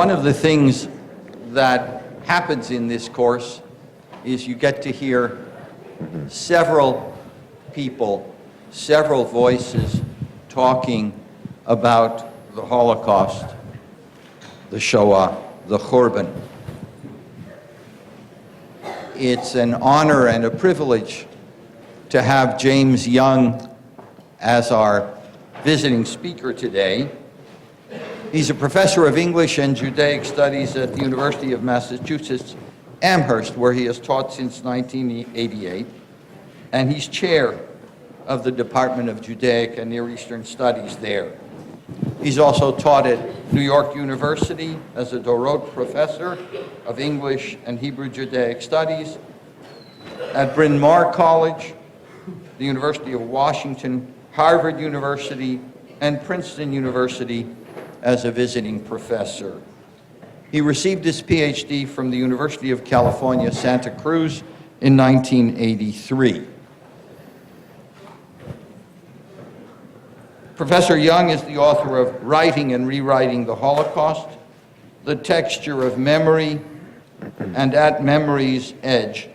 One of the things that happens in this course is you get to hear several people, several voices talking about the Holocaust, the Shoah, the Khurban. It's an honor and a privilege to have James Young as our visiting speaker today. He's a professor of English and Judaic Studies at the University of Massachusetts, Amherst, where he has taught since 1988, and he's chair of the Department of Judaic and Near Eastern Studies there. He's also taught at New York University as a Dorot professor of English and Hebrew Judaic Studies, at Bryn Mawr College, the University of Washington, Harvard University, and Princeton University as a visiting professor. He received his PhD from the University of California, Santa Cruz in 1983. Professor Young is the author of Writing and Rewriting the Holocaust, The Texture of Memory, and At Memory's Edge,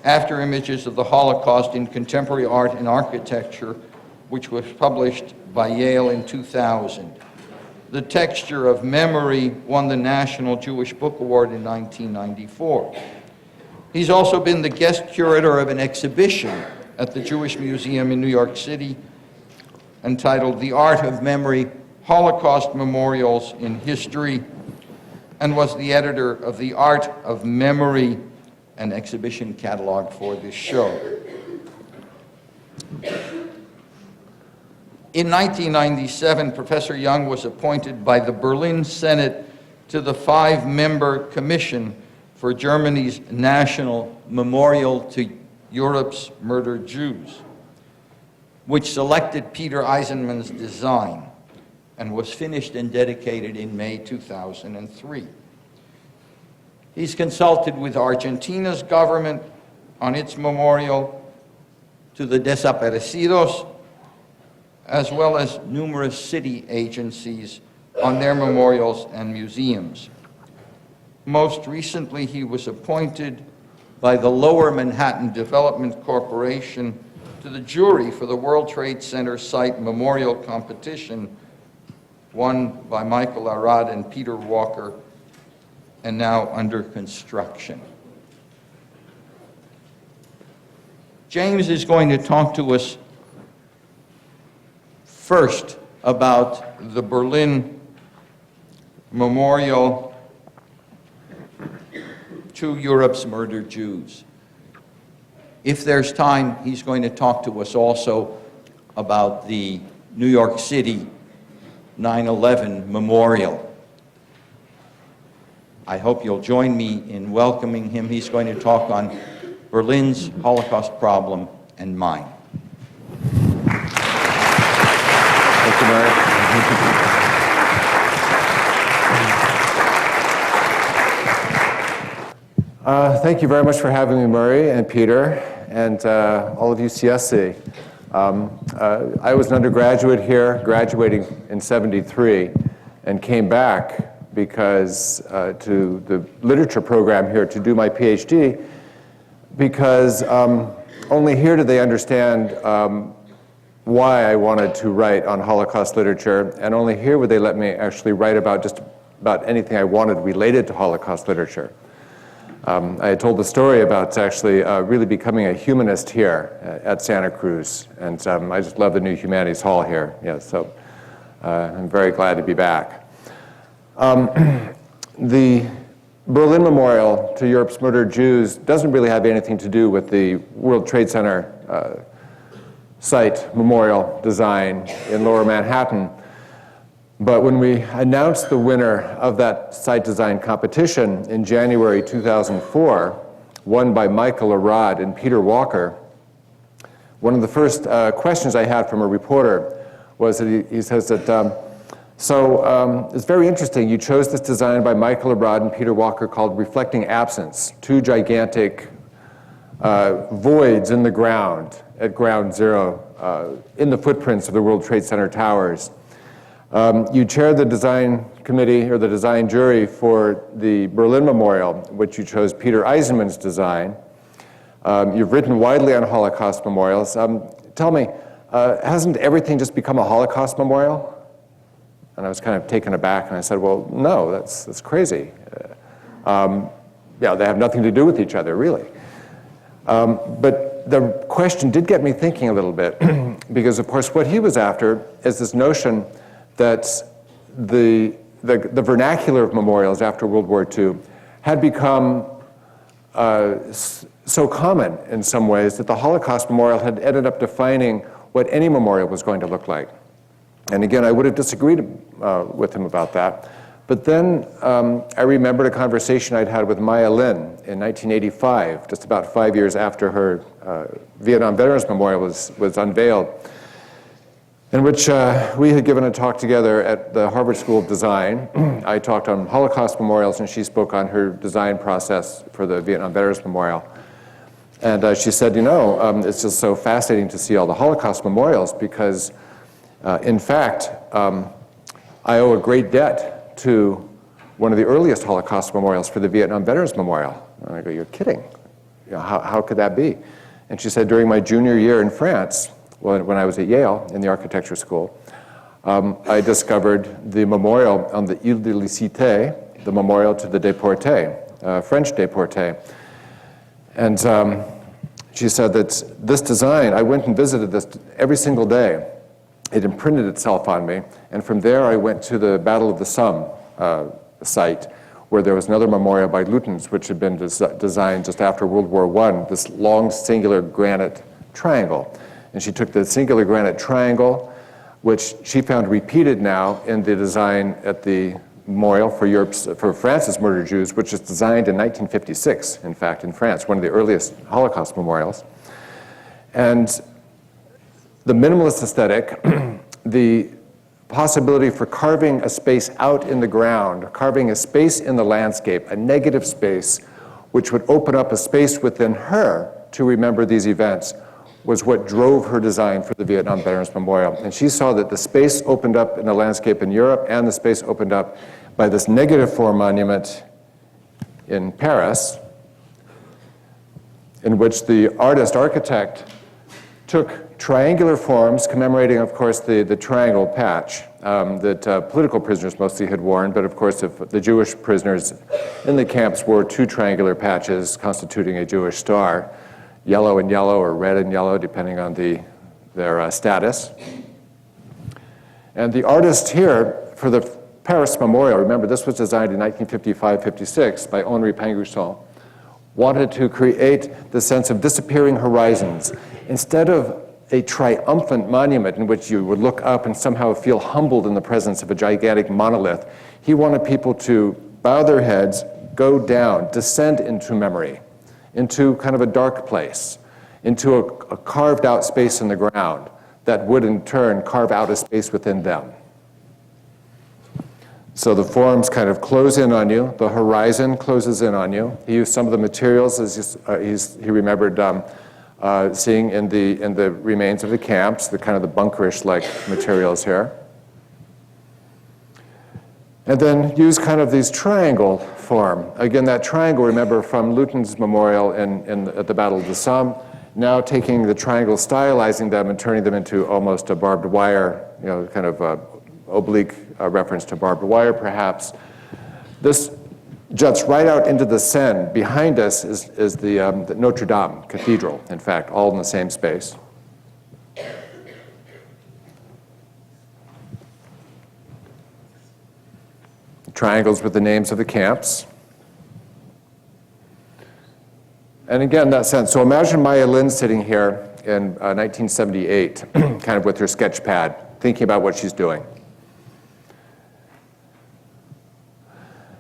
After Images of the Holocaust in Contemporary Art and Architecture, which was published by Yale in 2000. The Texture of Memory won the National Jewish Book Award in 1994. He's also been the guest curator of an exhibition at the Jewish Museum in New York City entitled The Art of Memory, Holocaust Memorials in History, and was the editor of The Art of Memory, an exhibition catalog for this show. In 1997, Professor Young was appointed by the Berlin Senate to the 5-member Commission for Germany's National Memorial to Europe's Murdered Jews, which selected Peter Eisenman's design and was finished and dedicated in May 2003. He's consulted with Argentina's government on its memorial to the desaparecidos, as well as numerous city agencies on their memorials and museums. Most recently, he was appointed by the Lower Manhattan Development Corporation to the jury for the World Trade Center Site Memorial Competition, won by Michael Arad and Peter Walker, and now under construction. James is going to talk to us first about the Berlin Memorial to Europe's Murdered Jews. If there's time, he's going to talk to us also about the New York City 9/11 Memorial. I hope you'll join me in welcoming him. He's going to talk on Berlin's Holocaust problem and mine. Thank you, Murray. Thank you very much for having me, Murray and Peter, and all of UCSC. I was an undergraduate here, graduating in '73, and came back because to the literature program here to do my PhD, because only here did they understand why I wanted to write on Holocaust literature, and only here would they let me actually write about just about anything I wanted related to Holocaust literature. I had told the story about actually really becoming a humanist here at Santa Cruz, and I just love the new Humanities Hall here. Yeah, so I'm very glad to be back. The Berlin Memorial to Europe's Murdered Jews doesn't really have anything to do with the World Trade Center site memorial design in Lower Manhattan. But when we announced the winner of that site design competition in January 2004, won by Michael Arad and Peter Walker, one of the first questions I had from a reporter was that he says that, it's very interesting, you chose this design by Michael Arad and Peter Walker called Reflecting Absence, two gigantic voids in the ground at ground zero in the footprints of the World Trade Center towers. You chaired the design committee or the design jury for the Berlin Memorial, which you chose Peter Eisenman's design. You've written widely on Holocaust memorials. Tell me, hasn't everything just become a Holocaust memorial? And I was kind of taken aback, and I said, well, no, that's crazy. Yeah, they have nothing to do with each other, really. But the question did get me thinking a little bit, because of course what he was after is this notion that the vernacular of memorials after World War II had become so common in some ways that the Holocaust memorial had ended up defining what any memorial was going to look like. And again, I would have disagreed with him about that. But then I remembered a conversation I'd had with Maya Lin in 1985, just about 5 years after her Vietnam Veterans Memorial was unveiled, in which we had given a talk together at the Harvard School of Design. I talked on Holocaust memorials, and she spoke on her design process for the Vietnam Veterans Memorial. And she said, you know, it's just so fascinating to see all the Holocaust memorials because, in fact, I owe a great debt to one of the earliest Holocaust memorials for the Vietnam Veterans Memorial. And I go, you're kidding. You know, how could that be? And she said, during my junior year in France, when I was at Yale in the architecture school, I discovered the memorial on the Ile de la Cité, the memorial to the déportés, French déportés. And she said that this design, I went and visited this every single day. It imprinted itself on me. And from there, I went to the Battle of the Somme site, where there was another memorial by Lutyens, which had been designed just after World War I, this long singular granite triangle. And she took the singular granite triangle, which she found repeated now in the design at the memorial for France's murdered Jews, which was designed in 1956, in fact, in France, one of the earliest Holocaust memorials. And the minimalist aesthetic, the possibility for carving a space out in the ground, carving a space in the landscape, a negative space, which would open up a space within her to remember these events, was what drove her design for the Vietnam Veterans Memorial. And she saw that the space opened up in the landscape in Europe and the space opened up by this negative form monument in Paris, in which the architect took triangular forms commemorating, of course, the triangle patch that political prisoners mostly had worn, but of course if the Jewish prisoners in the camps wore two triangular patches constituting a Jewish star, yellow and yellow or red and yellow, depending on their status. And the artist here for the Paris Memorial, remember this was designed in 1955-56 by Henri Pinguisson, wanted to create the sense of disappearing horizons. Instead of a triumphant monument in which you would look up and somehow feel humbled in the presence of a gigantic monolith, he wanted people to bow their heads, go down, descend into memory, into kind of a dark place, into a carved out space in the ground that would in turn carve out a space within them. So the forms kind of close in on you, the horizon closes in on you. He used some of the materials as he remembered seeing in the remains of the camps, the kind of the bunkerish-like materials here. And then use kind of these triangle form. Again, that triangle, remember, from Lutyens' memorial at the Battle of the Somme, now taking the triangle, stylizing them, and turning them into almost a barbed wire, you know, kind of oblique reference to barbed wire, perhaps. This juts right out into the Seine. Behind us is the Notre Dame Cathedral, in fact, all in the same space. Triangles with the names of the camps. And again, that sense. So imagine Maya Lin sitting here in 1978, kind of with her sketch pad, thinking about what she's doing.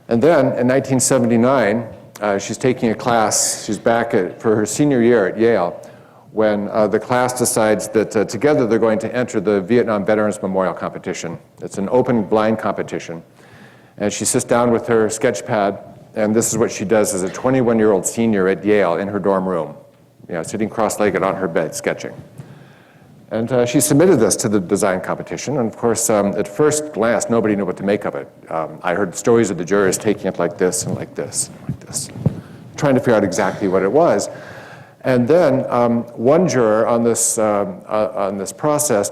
And then in 1979, she's taking a class, she's back for her senior year at Yale, when the class decides that together they're going to enter the Vietnam Veterans Memorial Competition. It's an open blind competition. And she sits down with her sketch pad, and this is what she does as a 21-year-old senior at Yale in her dorm room, you know, sitting cross-legged on her bed, sketching. And she submitted this to the design competition, and of course, at first glance, nobody knew what to make of it. I heard stories of the jurors taking it like this and like this and like this, trying to figure out exactly what it was. And then one juror on this process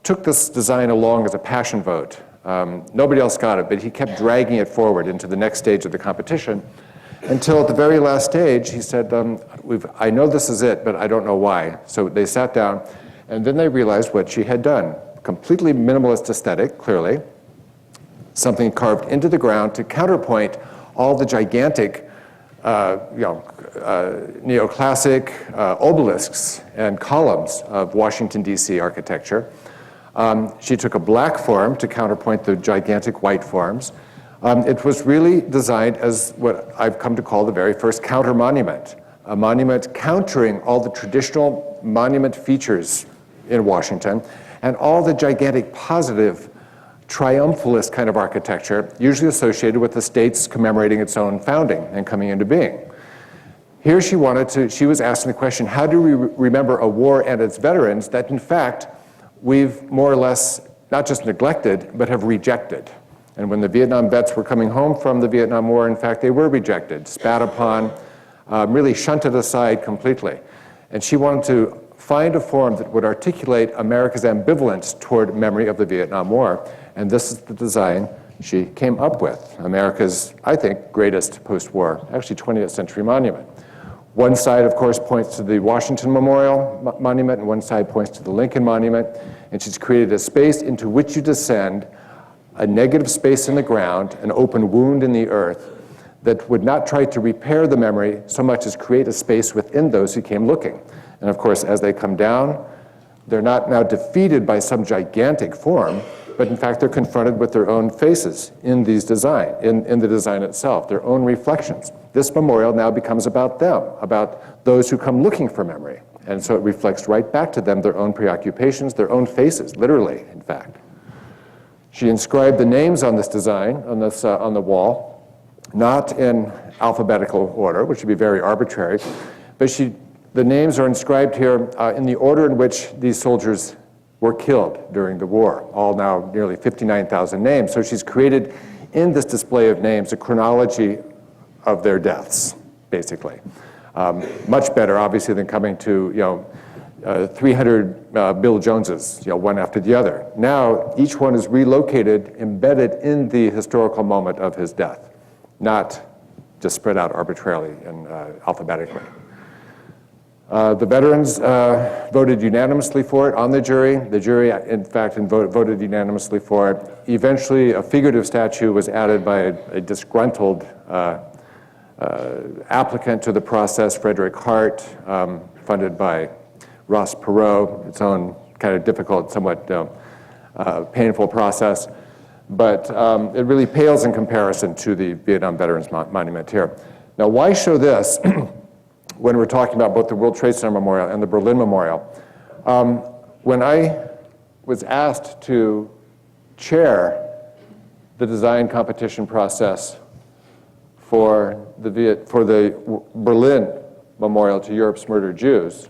took this design along as a passion vote. Nobody else got it, but he kept dragging it forward into the next stage of the competition until at the very last stage, he said, I know this is it, but I don't know why. So they sat down, and then they realized what she had done. Completely minimalist aesthetic, clearly. Something carved into the ground to counterpoint all the gigantic neoclassic obelisks and columns of Washington, D.C. architecture. She took a black form to counterpoint the gigantic white forms. It was really designed as what I've come to call the very first counter-monument, a monument countering all the traditional monument features in Washington and all the gigantic positive triumphalist kind of architecture, usually associated with the states commemorating its own founding and coming into being. Here she was asking the question, how do we remember a war and its veterans that in fact we've more or less not just neglected, but have rejected? And when the Vietnam vets were coming home from the Vietnam War, in fact, they were rejected, spat upon, really shunted aside completely. And she wanted to find a form that would articulate America's ambivalence toward memory of the Vietnam War. And this is the design she came up with, America's, I think, greatest post-war, actually 20th century monument. One side, of course, points to the Washington Memorial Monument, and one side points to the Lincoln Monument. And she's created a space into which you descend, a negative space in the ground, an open wound in the earth that would not try to repair the memory so much as create a space within those who came looking. And of course, as they come down, they're not now defeated by some gigantic form, but in fact, they're confronted with their own faces in these in the design itself, their own reflections. This memorial now becomes about them, about those who come looking for memory. And so it reflects right back to them, their own preoccupations, their own faces, literally, in fact. She inscribed the names on this design, on the wall, not in alphabetical order, which would be very arbitrary, but the names are inscribed here in the order in which these soldiers were killed during the war, all now nearly 59,000 names. So she's created in this display of names a chronology of their deaths, basically. Much better, obviously, than coming to 300 Bill Joneses, one after the other. Now, each one is relocated, embedded in the historical moment of his death, not just spread out arbitrarily and alphabetically. The veterans voted unanimously for it on the jury. The jury, in fact, voted unanimously for it. Eventually, a figurative statue was added by a disgruntled applicant to the process, Frederick Hart, funded by Ross Perot, its own kind of difficult, somewhat painful process. But it really pales in comparison to the Vietnam Veterans Monument here. Now, why show this when we're talking about both the World Trade Center Memorial and the Berlin Memorial? When I was asked to chair the design competition process for the Berlin Memorial to Europe's murdered Jews,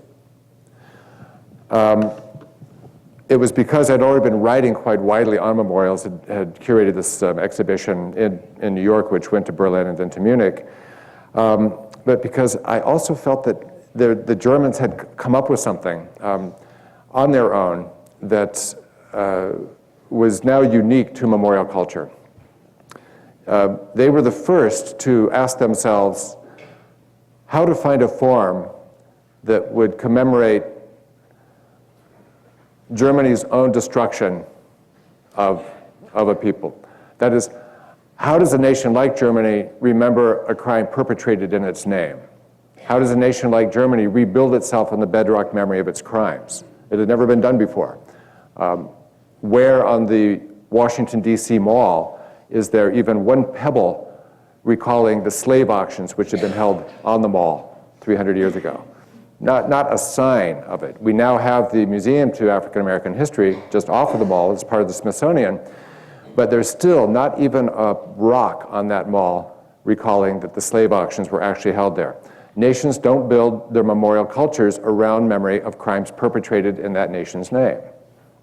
it was because I'd already been writing quite widely on memorials, had curated this exhibition in New York, which went to Berlin and then to Munich. But because I also felt that the Germans had come up with something on their own that was now unique to memorial culture. They were the first to ask themselves how to find a form that would commemorate Germany's own destruction of a people. That is, how does a nation like Germany remember a crime perpetrated in its name? How does a nation like Germany rebuild itself on the bedrock memory of its crimes? It had never been done before. Where on the Washington, D.C. Mall is there even one pebble recalling the slave auctions which had been held on the mall 300 years ago? Not a sign of it. We now have the Museum to African American History just off of the mall as part of the Smithsonian, but there's still not even a rock on that mall recalling that the slave auctions were actually held there. Nations don't build their memorial cultures around memory of crimes perpetrated in that nation's name.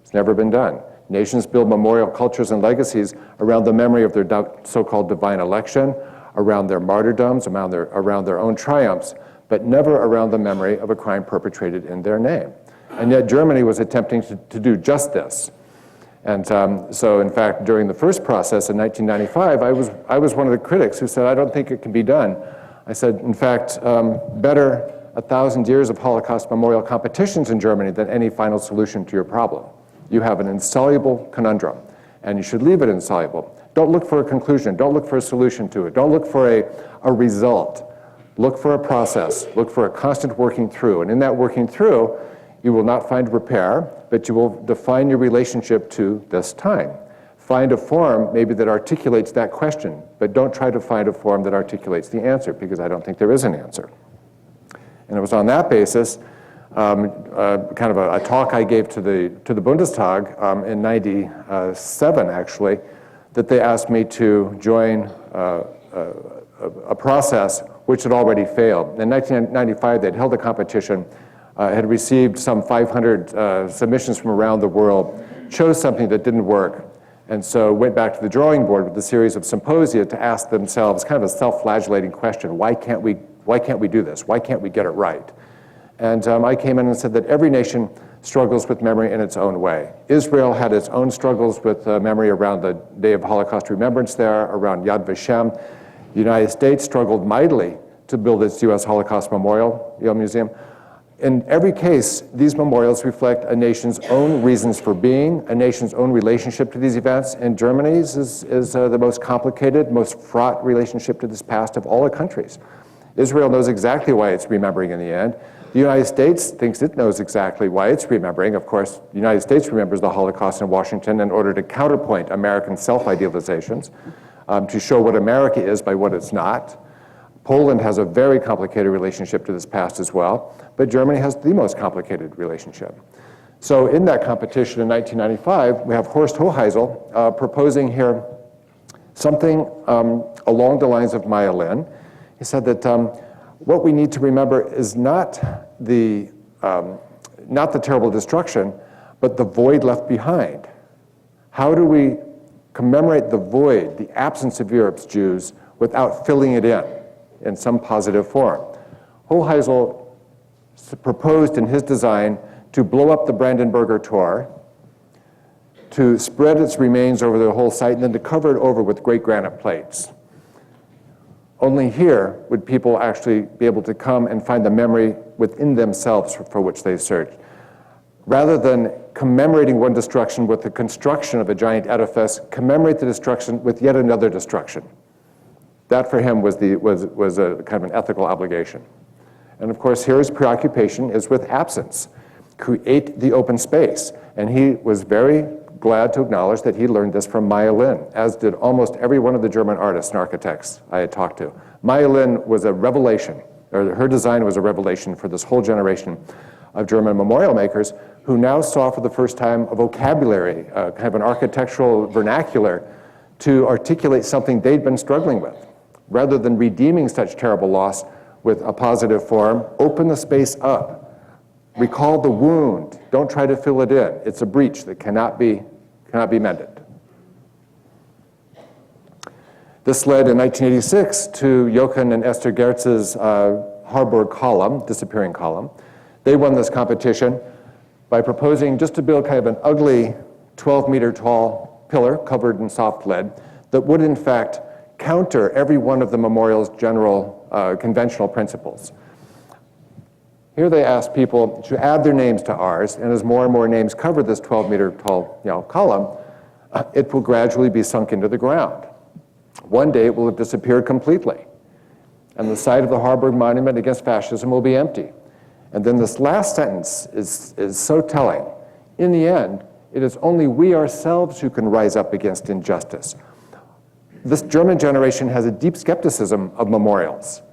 It's never been done. Nations build memorial cultures and legacies around the memory of their so-called divine election, around their martyrdoms, around their own triumphs, but never around the memory of a crime perpetrated in their name. And yet Germany was attempting to do just this. And so in fact, during the first process in 1995, I was one of the critics who said, I don't think it can be done. I said, in fact, better 1,000 years of Holocaust memorial competitions in Germany than any final solution to your problem. You have an insoluble conundrum, and you should leave it insoluble. Don't look for a conclusion. Don't look for a solution to it. Don't look for a result. Look for a process. Look for a constant working through. And in that working through, you will not find repair, but you will define your relationship to this time. Find a form maybe that articulates that question, but don't try to find a form that articulates the answer, because I don't think there is an answer. And it was on that basis, kind of a talk I gave to the Bundestag in '97, actually, that they asked me to join a process which had already failed. In 1995, they'd held a competition, had received some 500 submissions from around the world, chose something that didn't work, and so went back to the drawing board with a series of symposia to ask themselves kind of a self-flagellating question: why can't we do this? Why can't we get it right? And I came in and said that every nation struggles with memory in its own way. Israel had its own struggles with memory around the Day of Holocaust Remembrance there, around Yad Vashem. The United States struggled mightily to build its U.S. Holocaust Memorial Museum. In every case, these memorials reflect a nation's own reasons for being, a nation's own relationship to these events, and Germany's is the most complicated, most fraught relationship to this past of all the countries. Israel knows exactly why it's remembering in the end. The United States thinks it knows exactly why it's remembering. Of course, the United States remembers the Holocaust in Washington in order to counterpoint American self-idealizations, to show what America is by what it's not. Poland has a very complicated relationship to this past as well, but Germany has the most complicated relationship. So in that competition in 1995, we have Horst Hoheisel proposing here something along the lines of Maya Lin. He said that what we need to remember is not the terrible destruction, but the void left behind. How do we commemorate the void, the absence of Europe's Jews, without filling it in some positive form? Hoheisel proposed in his design to blow up the Brandenburger Tor, to spread its remains over the whole site, and then to cover it over with great granite plates. Only here would people actually be able to come and find the memory within themselves for which they searched. Rather than commemorating one destruction with the construction of a giant edifice, commemorate the destruction with yet another destruction. That for him was a kind of an ethical obligation. And of course, here his preoccupation is with absence. Create the open space. And he was very glad to acknowledge that he learned this from Maya Lin, as did almost every one of the German artists and architects I had talked to. Maya Lin was a revelation, or her design was a revelation for this whole generation of German memorial makers who now saw for the first time a vocabulary, kind of an architectural vernacular to articulate something they'd been struggling with. Rather than redeeming such terrible loss with a positive form, open the space up. Recall the wound. Don't try to fill it in. It's a breach that cannot be mended. This led in 1986 to Jochen and Esther Gertz's Harburg column, disappearing column. They won this competition by proposing just to build kind of an ugly 12-meter tall pillar covered in soft lead that would in fact counter every one of the memorial's general conventional principles. Here they asked people to add their names to ours, and as more and more names cover this 12-meter tall column, it will gradually be sunk into the ground. One day it will have disappeared completely, and the site of the Harburg Monument Against Fascism will be empty. And then this last sentence is so telling. In the end, it is only we ourselves who can rise up against injustice. This German generation has a deep skepticism of memorials.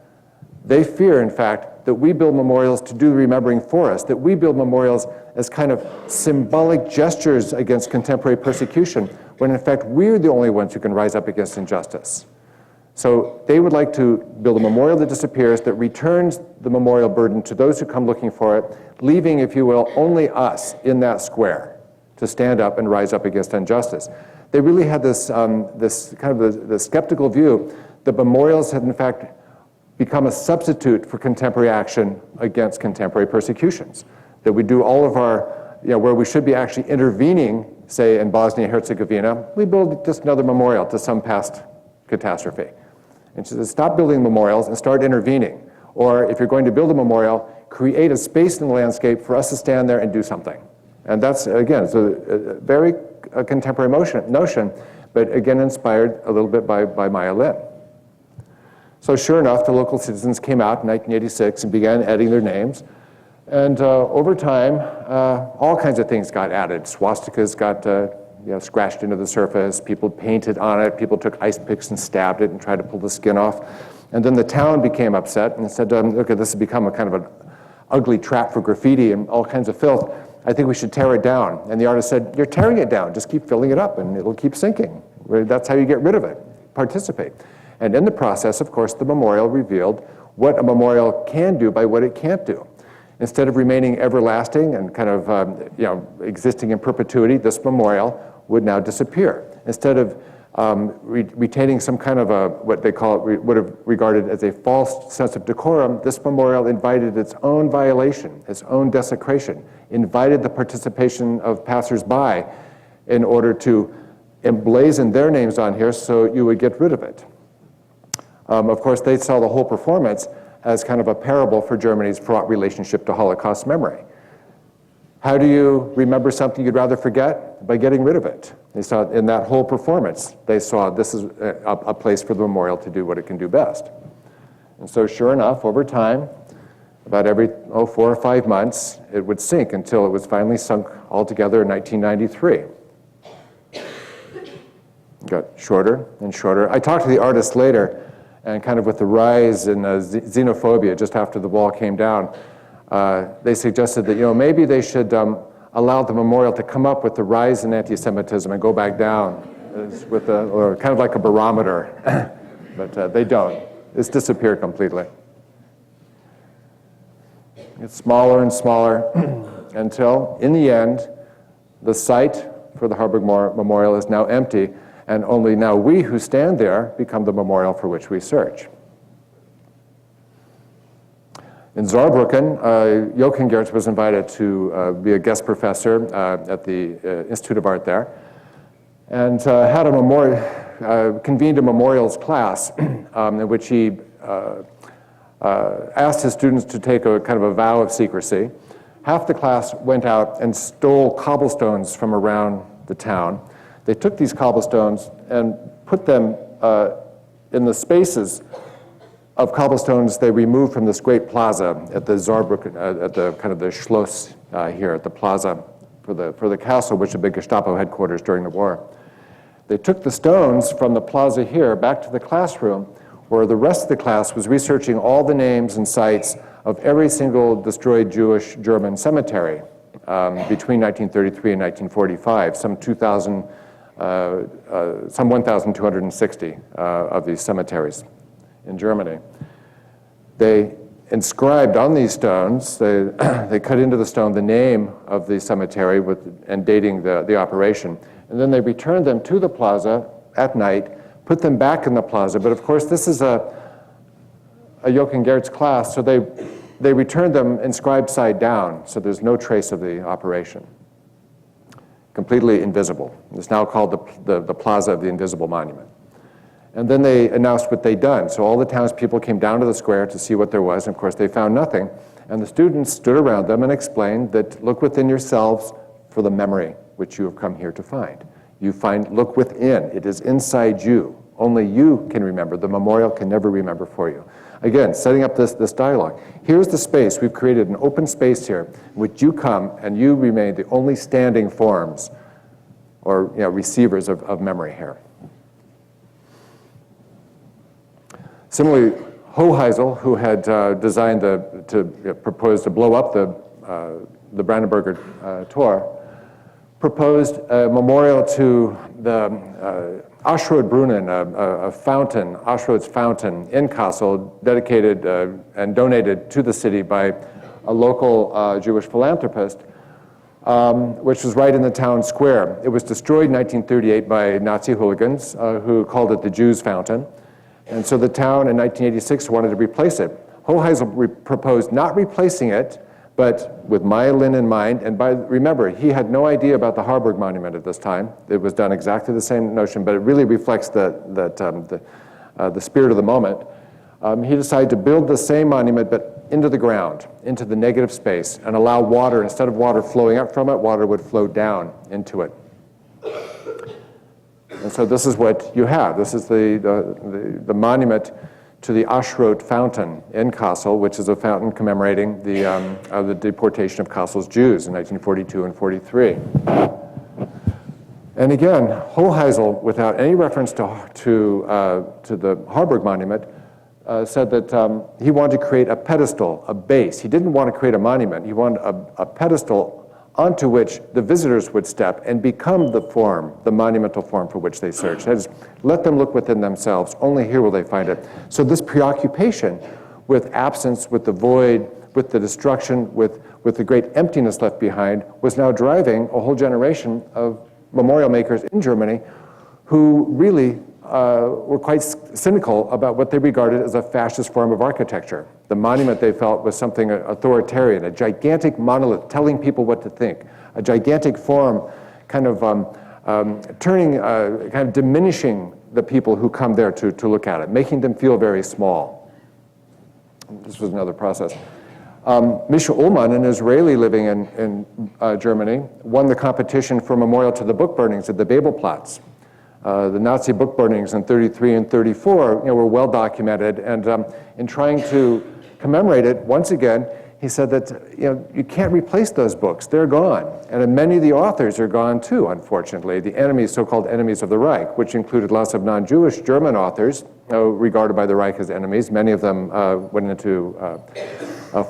They fear, in fact, that we build memorials to do the remembering for us, that we build memorials as kind of symbolic gestures against contemporary persecution, when in fact we're the only ones who can rise up against injustice. So they would like to build a memorial that disappears, that returns the memorial burden to those who come looking for it, leaving, if you will, only us in that square to stand up and rise up against injustice. They really had this, this kind of the skeptical view that memorials had in fact become a substitute for contemporary action against contemporary persecutions. That we do all of our, where we should be actually intervening, say in Bosnia-Herzegovina, we build just another memorial to some past catastrophe. And so stop building memorials and start intervening. Or if you're going to build a memorial, create a space in the landscape for us to stand there and do something. And that's, again, it's a very contemporary notion, but again inspired a little bit by Maya Lin. So sure enough, the local citizens came out in 1986 and began adding their names. And over time, all kinds of things got added. Swastikas got scratched into the surface, people painted on it, people took ice picks and stabbed it and tried to pull the skin off. And then the town became upset and said, okay, this has become a kind of an ugly trap for graffiti and all kinds of filth. I think we should tear it down. And the artist said, you're tearing it down, just keep filling it up and it'll keep sinking. That's how you get rid of it, participate. And in the process, of course, the memorial revealed what a memorial can do by what it can't do. Instead of remaining everlasting and kind of existing in perpetuity, this memorial would now disappear. Instead of retaining some kind of what they call it, would have regarded as a false sense of decorum, this memorial invited its own violation, its own desecration, invited the participation of passersby in order to emblazon their names on here so you would get rid of it. Of course, they saw the whole performance as kind of a parable for Germany's fraught relationship to Holocaust memory. How do you remember something you'd rather forget? By getting rid of it. They saw in that whole performance, they saw this is a place for the memorial to do what it can do best. And so sure enough, over time, about every 4 or 5 months, it would sink until it was finally sunk altogether in 1993. It got shorter and shorter. I talked to the artist later, and kind of with the rise in xenophobia just after the wall came down, they suggested that maybe they should allow the memorial to come up with the rise in anti-Semitism and go back down, or kind of like a barometer. But they don't. It's disappeared completely. It's smaller and smaller until, in the end, the site for the Harburg Memorial is now empty, and only now we who stand there become the memorial for which we search. In Saarbrücken, Jochen Gertz was invited to be a guest professor at the Institute of Art there, and had convened a memorials class in which he asked his students to take a kind of a vow of secrecy. Half the class went out and stole cobblestones from around the town. They took these cobblestones and put them in the spaces of cobblestones they removed from this great plaza at the Saarbrücken, at the kind of the Schloss here at the plaza for the castle, which had been Gestapo headquarters during the war. They took the stones from the plaza here back to the classroom, where the rest of the class was researching all the names and sites of every single destroyed Jewish German cemetery between 1933 and 1945, some 1,260 of these cemeteries in Germany. They inscribed on these stones, they cut into the stone the name of the cemetery and dating the operation, and then they returned them to the plaza at night, put them back in the plaza. But of course, this is a Jochen Gertz class, so they returned them inscribed side down, so there's no trace of the operation. Completely invisible. It's now called the Plaza of the Invisible Monument. And then they announced what they'd done. So all the townspeople came down to the square to see what there was, and of course they found nothing. And the students stood around them and explained that look within yourselves for the memory which you have come here to find. Look within, it is inside you. Only you can remember. The memorial can never remember for you. Again, setting up this dialogue. Here's the space. We've created an open space here in which you come and you remain the only standing forms or receivers of memory here. Similarly, Hoheisel, who had designed proposed to blow up the Brandenburger Tor, proposed a memorial to the Aschrod-Brunnen, a fountain, Aschrod's fountain in Kassel, dedicated and donated to the city by a local Jewish philanthropist, which was right in the town square. It was destroyed in 1938 by Nazi hooligans who called it the Jews' Fountain. And so the town in 1986 wanted to replace it. Hoheisel proposed not replacing it, but with Myelin in mind. And remember, he had no idea about the Harburg Monument at this time. It was done exactly the same notion, but it really reflects the spirit of the moment. He decided to build the same monument, but into the ground, into the negative space, and allow water, instead of water flowing up from it, water would flow down into it. And so this is what you have. This is the monument to the Aschrod Fountain in Kassel, which is a fountain commemorating the deportation of Kassel's Jews in 1942 and 43. And again, Hoheisel, without any reference to the Harburg Monument, said that he wanted to create a pedestal, a base. He didn't want to create a monument. He wanted a pedestal onto which the visitors would step and become the form, the monumental form for which they search. That is, let them look within themselves. Only here will they find it. So this preoccupation with absence, with the void, with the destruction, with the great emptiness left behind was now driving a whole generation of memorial makers in Germany who really were quite cynical about what they regarded as a fascist form of architecture. The monument, they felt, was something authoritarian, a gigantic monolith telling people what to think, a gigantic form kind of kind of diminishing the people who come there to look at it, making them feel very small. This was another process. Misha Ullmann, an Israeli living in Germany, won the competition for memorial to the book burnings at the Babelplatz. The Nazi book burnings in 33 and 34 were well documented, and in trying to commemorate it, once again, he said that you can't replace those books. They're gone. And many of the authors are gone too, unfortunately, the enemies, so-called enemies of the Reich, which included lots of non-Jewish German authors regarded by the Reich as enemies. Many of them went into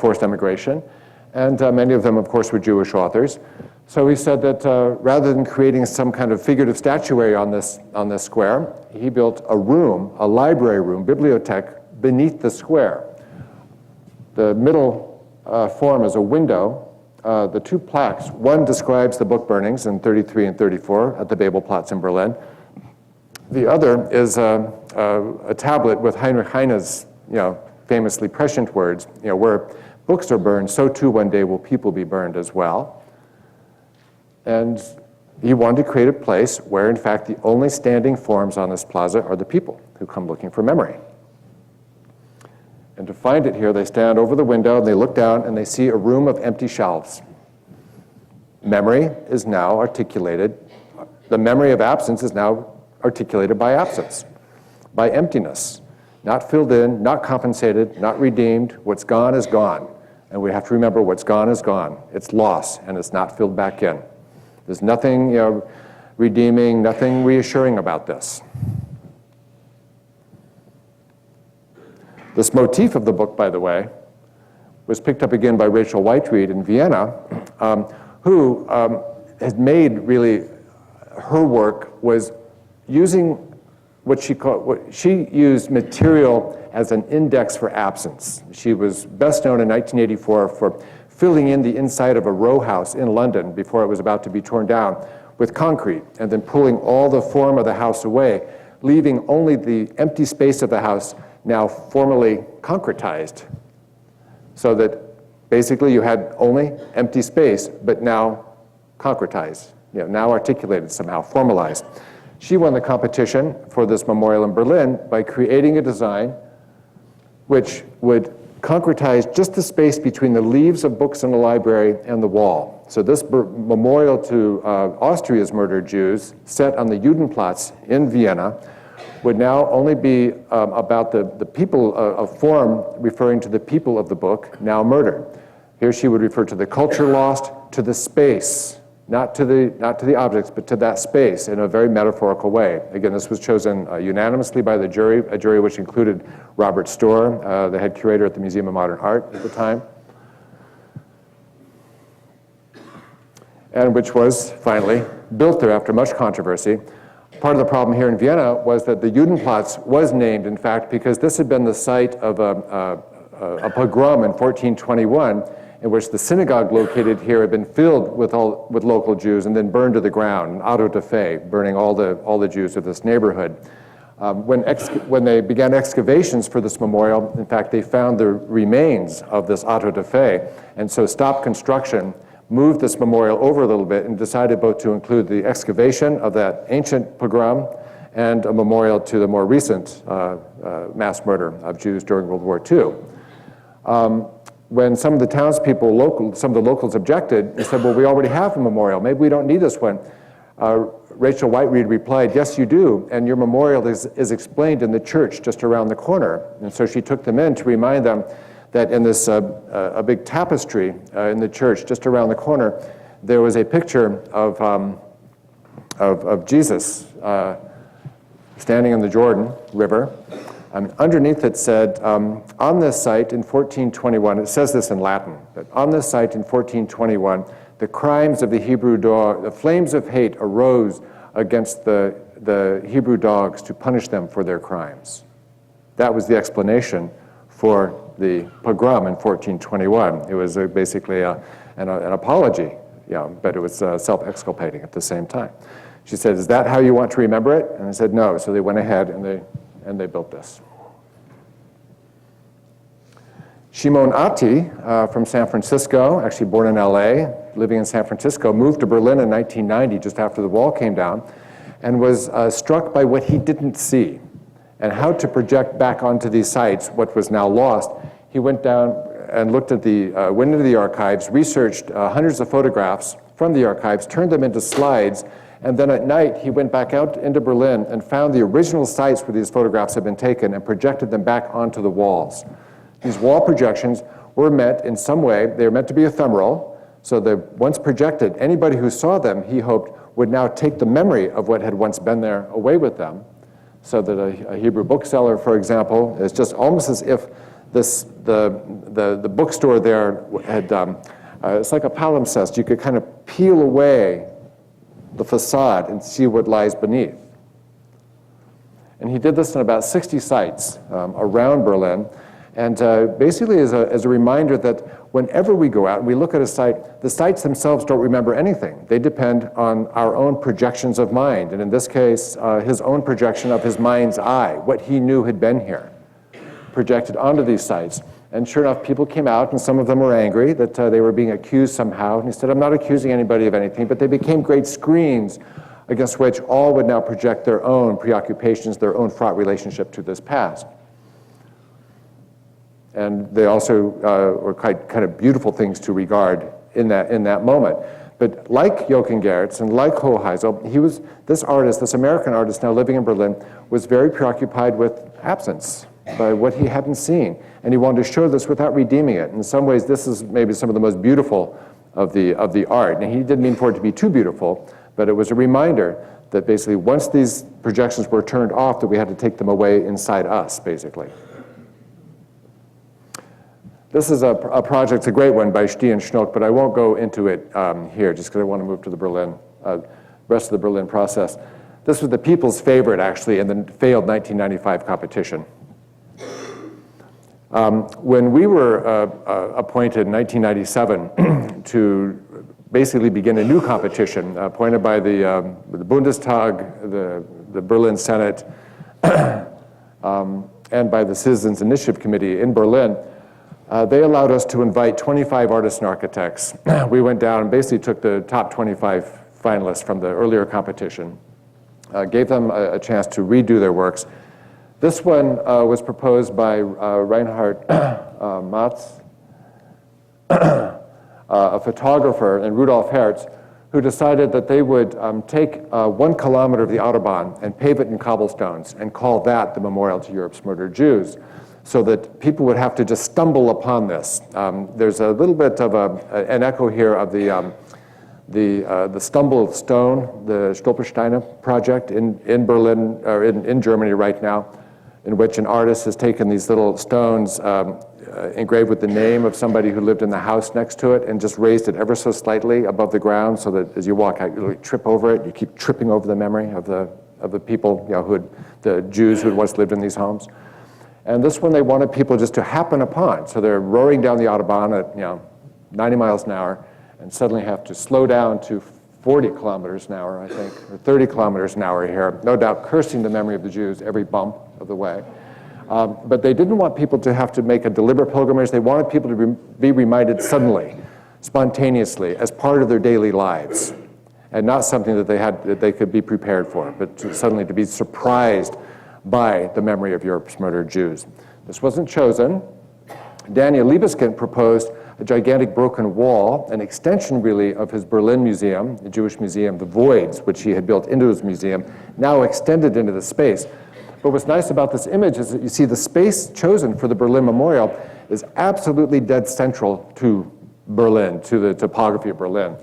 forced emigration, and many of them, of course, were Jewish authors. So he said that rather than creating some kind of figurative statuary on this square, he built a room, a library room, bibliothèque, beneath the square. The middle form is a window. The two plaques, one describes the book burnings in 33 and 34 at the Babelplatz in Berlin. The other is a tablet with Heinrich Heine's famously prescient words, where books are burned, so too one day will people be burned as well. And he wanted to create a place where, in fact, the only standing forms on this plaza are the people who come looking for memory. And to find it here, they stand over the window, and they look down, and they see a room of empty shelves. Memory is now articulated. The memory of absence is now articulated by absence, by emptiness, not filled in, not compensated, not redeemed. What's gone is gone. And we have to remember what's gone is gone. It's lost, and it's not filled back in. There's nothing redeeming, nothing reassuring about this. This motif of the book, by the way, was picked up again by Rachel Whiteread in Vienna, who has made really her work was using what she used material as an index for absence. She was best known in 1984 for filling in the inside of a row house in London before it was about to be torn down with concrete, and then pulling all the form of the house away, leaving only the empty space of the house now formally concretized, so that basically you had only empty space, but now concretized, now articulated somehow, formalized. She won the competition for this memorial in Berlin by creating a design which would concretize just the space between the leaves of books in the library and the wall. So this memorial to Austria's murdered Jews, set on the Judenplatz in Vienna, would now only be about the people of form, referring to the people of the book now murdered. Here she would refer to the culture lost, to the space, not to the objects, but to that space in a very metaphorical way. Again, this was chosen unanimously by the jury, a jury which included Robert Storr, the head curator at the Museum of Modern Art at the time, and which was finally built there after much controversy. Part of the problem here in Vienna was that the Judenplatz was named, in fact, because this had been the site of a pogrom in 1421, in which the synagogue located here had been filled with local Jews and then burned to the ground, an auto da fe, burning all the Jews of this neighborhood. When they began excavations for this memorial, in fact, they found the remains of this auto da fe, and so stopped construction, moved this memorial over a little bit, and decided both to include the excavation of that ancient pogrom and a memorial to the more recent mass murder of Jews during World War II. When some of the townspeople, some of the locals objected, they said, well, we already have a memorial. Maybe we don't need this one. Rachel Whiteread replied, yes, you do, and your memorial is explained in the church just around the corner. And so she took them in to remind them that in this a big tapestry in the church just around the corner, there was a picture of Jesus standing in the Jordan River. Underneath it said, on this site in 1421, it says this in Latin, but on this site in 1421, the crimes of the Hebrew dog, the flames of hate arose against the Hebrew dogs to punish them for their crimes. That was the explanation for the pogrom in 1421. It was basically an apology, but it was self-exculpating at the same time. She said, is that how you want to remember it? And I said, no. So they went ahead and they built this. Shimon Atti from San Francisco, actually born in LA, living in San Francisco, moved to Berlin in 1990, just after the wall came down, and was struck by what he didn't see and how to project back onto these sites what was now lost. He went down and looked at went into the archives, researched hundreds of photographs from the archives, turned them into slides, and then at night he went back out into Berlin and found the original sites where these photographs had been taken and projected them back onto the walls. These wall projections were meant in some way, they were meant to be ephemeral, so that once projected, anybody who saw them, he hoped, would now take the memory of what had once been there away with them, so that a Hebrew bookseller, for example, is just almost as if the bookstore there had, it's like a palimpsest. You could kind of peel away the facade and see what lies beneath. And he did this in about 60 sites around Berlin. And basically as a reminder that whenever we go out and we look at a site, the sites themselves don't remember anything. They depend on our own projections of mind. And in this case, his own projection of his mind's eye, what he knew had been here, projected onto these sites. And sure enough, people came out, and some of them were angry that they were being accused somehow. And he said, I'm not accusing anybody of anything, but they became great screens against which all would now project their own preoccupations, their own fraught relationship to this past. And they also were kind of beautiful things to regard in that moment. But like Jochen Gertz and like Hoheisel, this artist, this American artist now living in Berlin, was very preoccupied with absence, by what he hadn't seen. And he wanted to show this without redeeming it. In some ways, this is maybe some of the most beautiful of the art. And he didn't mean for it to be too beautiful, but it was a reminder that basically once these projections were turned off, that we had to take them away inside us, basically. This is a project, it's a great one by Stee and Schnock, but I won't go into it here just because I want to move to the rest of the Berlin process. This was the people's favorite, actually, in the failed 1995 competition. When we were appointed in 1997 to basically begin a new competition, appointed by the Bundestag, the Berlin Senate, and by the Citizens Initiative Committee in Berlin, they allowed us to invite 25 artists and architects. We went down and basically took the top 25 finalists from the earlier competition, gave them a chance to redo their works. This one was proposed by Reinhard Matz, a photographer, and Rudolf Hertz, who decided that they would take 1 kilometer of the Autobahn and pave it in cobblestones and call that the memorial to Europe's murdered Jews, so that people would have to just stumble upon this. There's a little bit of an echo here of the Stumble of Stone, the Stolpersteine project in Berlin, or in Germany right now, in which an artist has taken these little stones engraved with the name of somebody who lived in the house next to it and just raised it ever so slightly above the ground so that as you walk out, you trip over it, you keep tripping over the memory of of the people, the Jews who had once lived in these homes. And this one they wanted people just to happen upon. So they're roaring down the Autobahn at 90 miles an hour and suddenly have to slow down to 40 kilometers an hour, I think, or 30 kilometers an hour here, no doubt cursing the memory of the Jews every bump of the way. But they didn't want people to have to make a deliberate pilgrimage. They wanted people to be reminded suddenly, spontaneously, as part of their daily lives, and not something that they could be prepared for, but suddenly to be surprised by the memory of Europe's murdered Jews. This wasn't chosen. Daniel Libeskind proposed a gigantic broken wall, an extension really of his Berlin museum, the Jewish museum, the voids which he had built into his museum, now extended into the space. But what's nice about this image is that you see the space chosen for the Berlin Memorial is absolutely dead central to Berlin, to the topography of Berlin.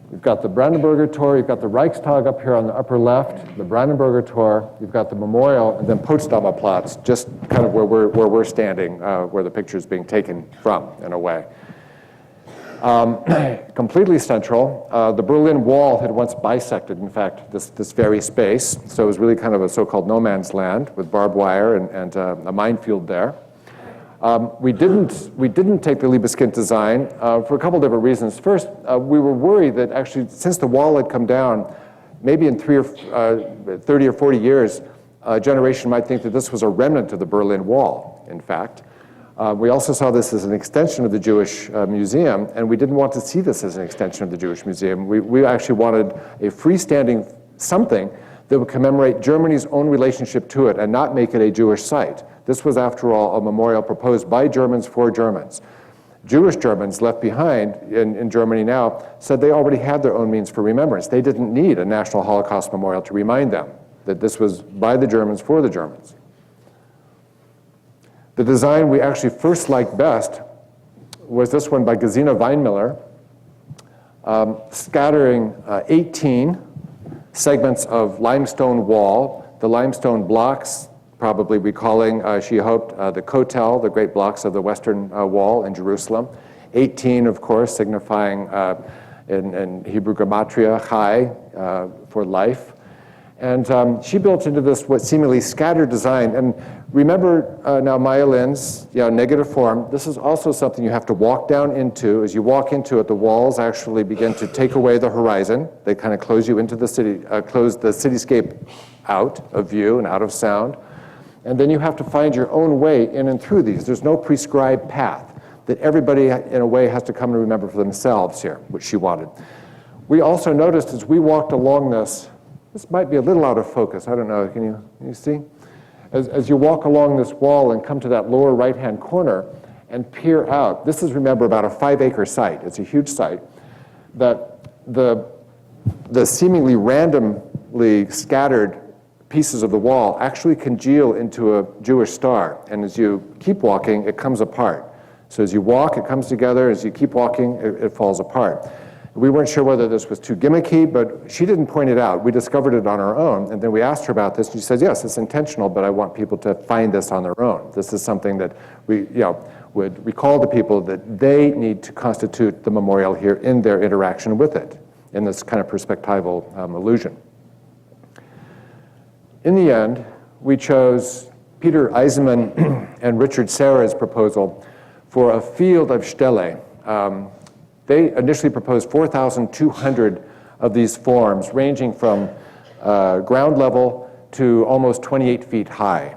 You've got the Brandenburger Tor, you've got the Reichstag up here on the upper left, the Brandenburger Tor, you've got the memorial, and then Potsdamer Platz, just kind of where we're standing, where the picture is being taken from, in a way. Completely central. The Berlin Wall had once bisected, in fact, this very space, so it was really kind of a so-called no man's land with barbed wire and a minefield there. We didn't take the Libeskind design for a couple different reasons. First, we were worried that actually, since the wall had come down, maybe in 30 or 40 years, a generation might think that this was a remnant of the Berlin Wall, in fact. We also saw this as an extension of the Jewish Museum, and we didn't want to see this as an extension of the Jewish Museum. We actually wanted a freestanding something that would commemorate Germany's own relationship to it and not make it a Jewish site. This was, after all, a memorial proposed by Germans for Germans. Jewish Germans left behind in Germany now said they already had their own means for remembrance. They didn't need a national Holocaust memorial to remind them that this was by the Germans for the Germans. The design we actually first liked best was this one by Gesine Weinmiller, scattering 18 segments of limestone wall, the limestone blocks, probably recalling, she hoped, the Kotel, the great blocks of the Western Wall in Jerusalem. 18, of course, signifying in Hebrew gematria, chai, for life. And she built into this what seemingly scattered design. And remember now Maya Lin's negative form. This is also something you have to walk down into. As you walk into it, the walls actually begin to take away the horizon. They kind of close you into the city, close the cityscape out of view and out of sound. And then you have to find your own way in and through these. There's no prescribed path that everybody, in a way, has to come to remember for themselves here, which she wanted. We also noticed as we walked along this might be a little out of focus. I don't know. Can you see? As you walk along this wall and come to that lower right-hand corner and peer out, this is, remember, about a 5-acre site. It's a huge site. That the seemingly randomly scattered pieces of the wall actually congeal into a Jewish star. And as you keep walking, it comes apart. So as you walk, it comes together. As you keep walking, it falls apart. We weren't sure whether this was too gimmicky, but she didn't point it out. We discovered it on our own. And then we asked her about this. And she said, yes, it's intentional, but I want people to find this on their own. This is something that we would recall to people that they need to constitute the memorial here in their interaction with it, in this kind of perspectival illusion. In the end, we chose Peter Eisenman and Richard Serra's proposal for a field of Stelae. They initially proposed 4,200 of these forms, ranging from ground level to almost 28 feet high.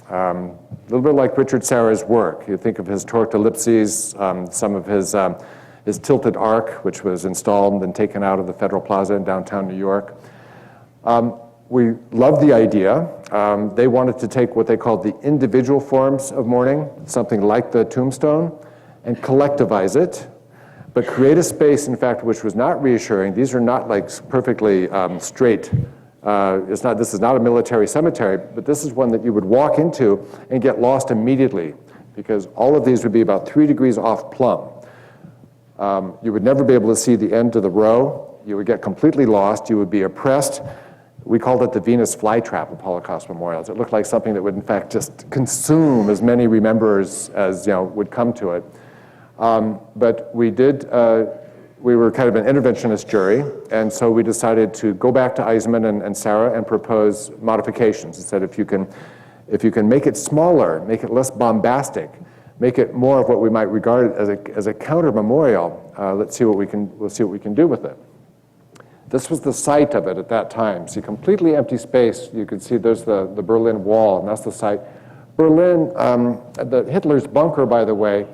A little bit like Richard Serra's work. You think of his torqued ellipses, some of his tilted arc, which was installed and taken out of the Federal Plaza in downtown New York. We loved the idea. They wanted to take what they called the individual forms of mourning, something like the tombstone, and collectivize it, but create a space, in fact, which was not reassuring. These are not like perfectly straight. This is not a military cemetery, but this is one that you would walk into and get lost immediately, because all of these would be about 3 degrees off plumb. You would never be able to see the end of the row. You would get completely lost. You would be oppressed. We called it the Venus flytrap of Holocaust memorials. It looked like something that would, in fact, just consume as many rememberers as would come to it. But we did we were kind of an interventionist jury, and so we decided to go back to Eisenman and Serra and propose modifications. And said, if you can make it smaller, make it less bombastic, make it more of what we might regard as a counter memorial, we'll see what we can do with it. This was the site of it at that time. See, completely empty space. You can see there's the Berlin Wall, and that's the site. Berlin, the Hitler's bunker, by the way,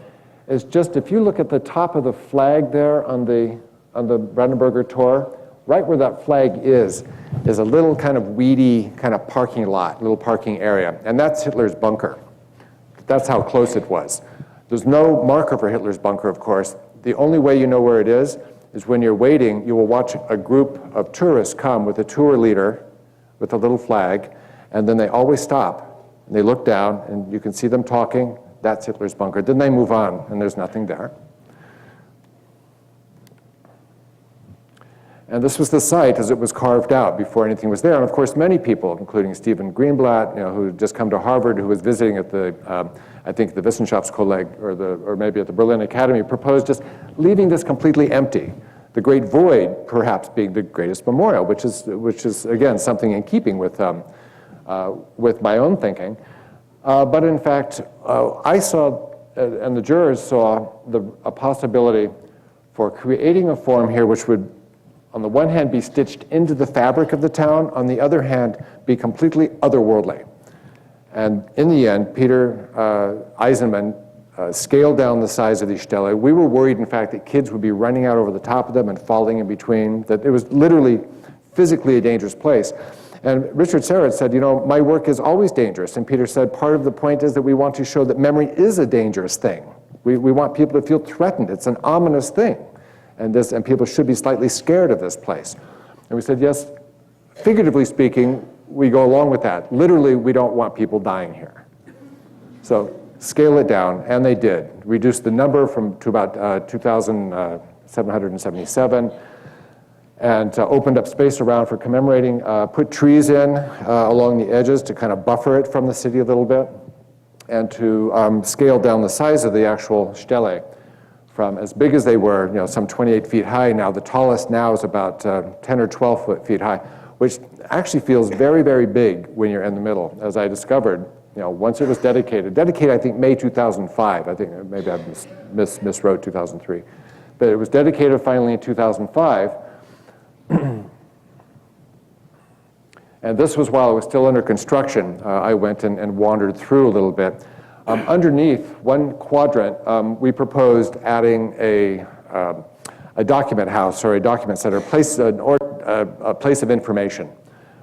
is just, if you look at the top of the flag there on the Brandenburger Tor, right where that flag is a little kind of weedy kind of parking lot, little parking area, and that's Hitler's bunker. That's how close it was. There's no marker for Hitler's bunker, of course. The only way you know where it is when you're waiting, you will watch a group of tourists come with a tour leader with a little flag, and then they always stop, and they look down, and you can see them talking. That's Hitler's bunker. Then they move on, and there's nothing there. And this was the site as it was carved out before anything was there. And of course, many people, including Stephen Greenblatt, who had just come to Harvard, who was visiting at the, I think, the Wissenschaftskolleg, or maybe at the Berlin Academy, proposed just leaving this completely empty. The Great Void, perhaps, being the greatest memorial, which is again something in keeping with my own thinking. But in fact, I saw, and the jurors saw, a possibility for creating a form here which would, on the one hand, be stitched into the fabric of the town, on the other hand, be completely otherworldly. And in the end, Peter Eisenman scaled down the size of these stelae. We were worried, in fact, that kids would be running out over the top of them and falling in between, that it was literally physically a dangerous place. And Richard Serra said, my work is always dangerous. And Peter said, part of the point is that we want to show that memory is a dangerous thing. We want people to feel threatened. It's an ominous thing. And people should be slightly scared of this place. And we said, yes, figuratively speaking, we go along with that. Literally, we don't want people dying here. So scale it down, and they did. Reduced the number to about 2,777, and opened up space around for commemorating, put trees in along the edges to kind of buffer it from the city a little bit, and to scale down the size of the actual stelae from as big as they were, some 28 feet high. Now the tallest now is about 10 or 12 feet high, which actually feels very, very big when you're in the middle. As I discovered, once it was dedicated, I think May 2005. I think maybe I miswrote 2003, but it was dedicated finally in 2005. And this was while it was still under construction. I went and wandered through a little bit. Underneath one quadrant, we proposed adding a document house or a document center, a place of information,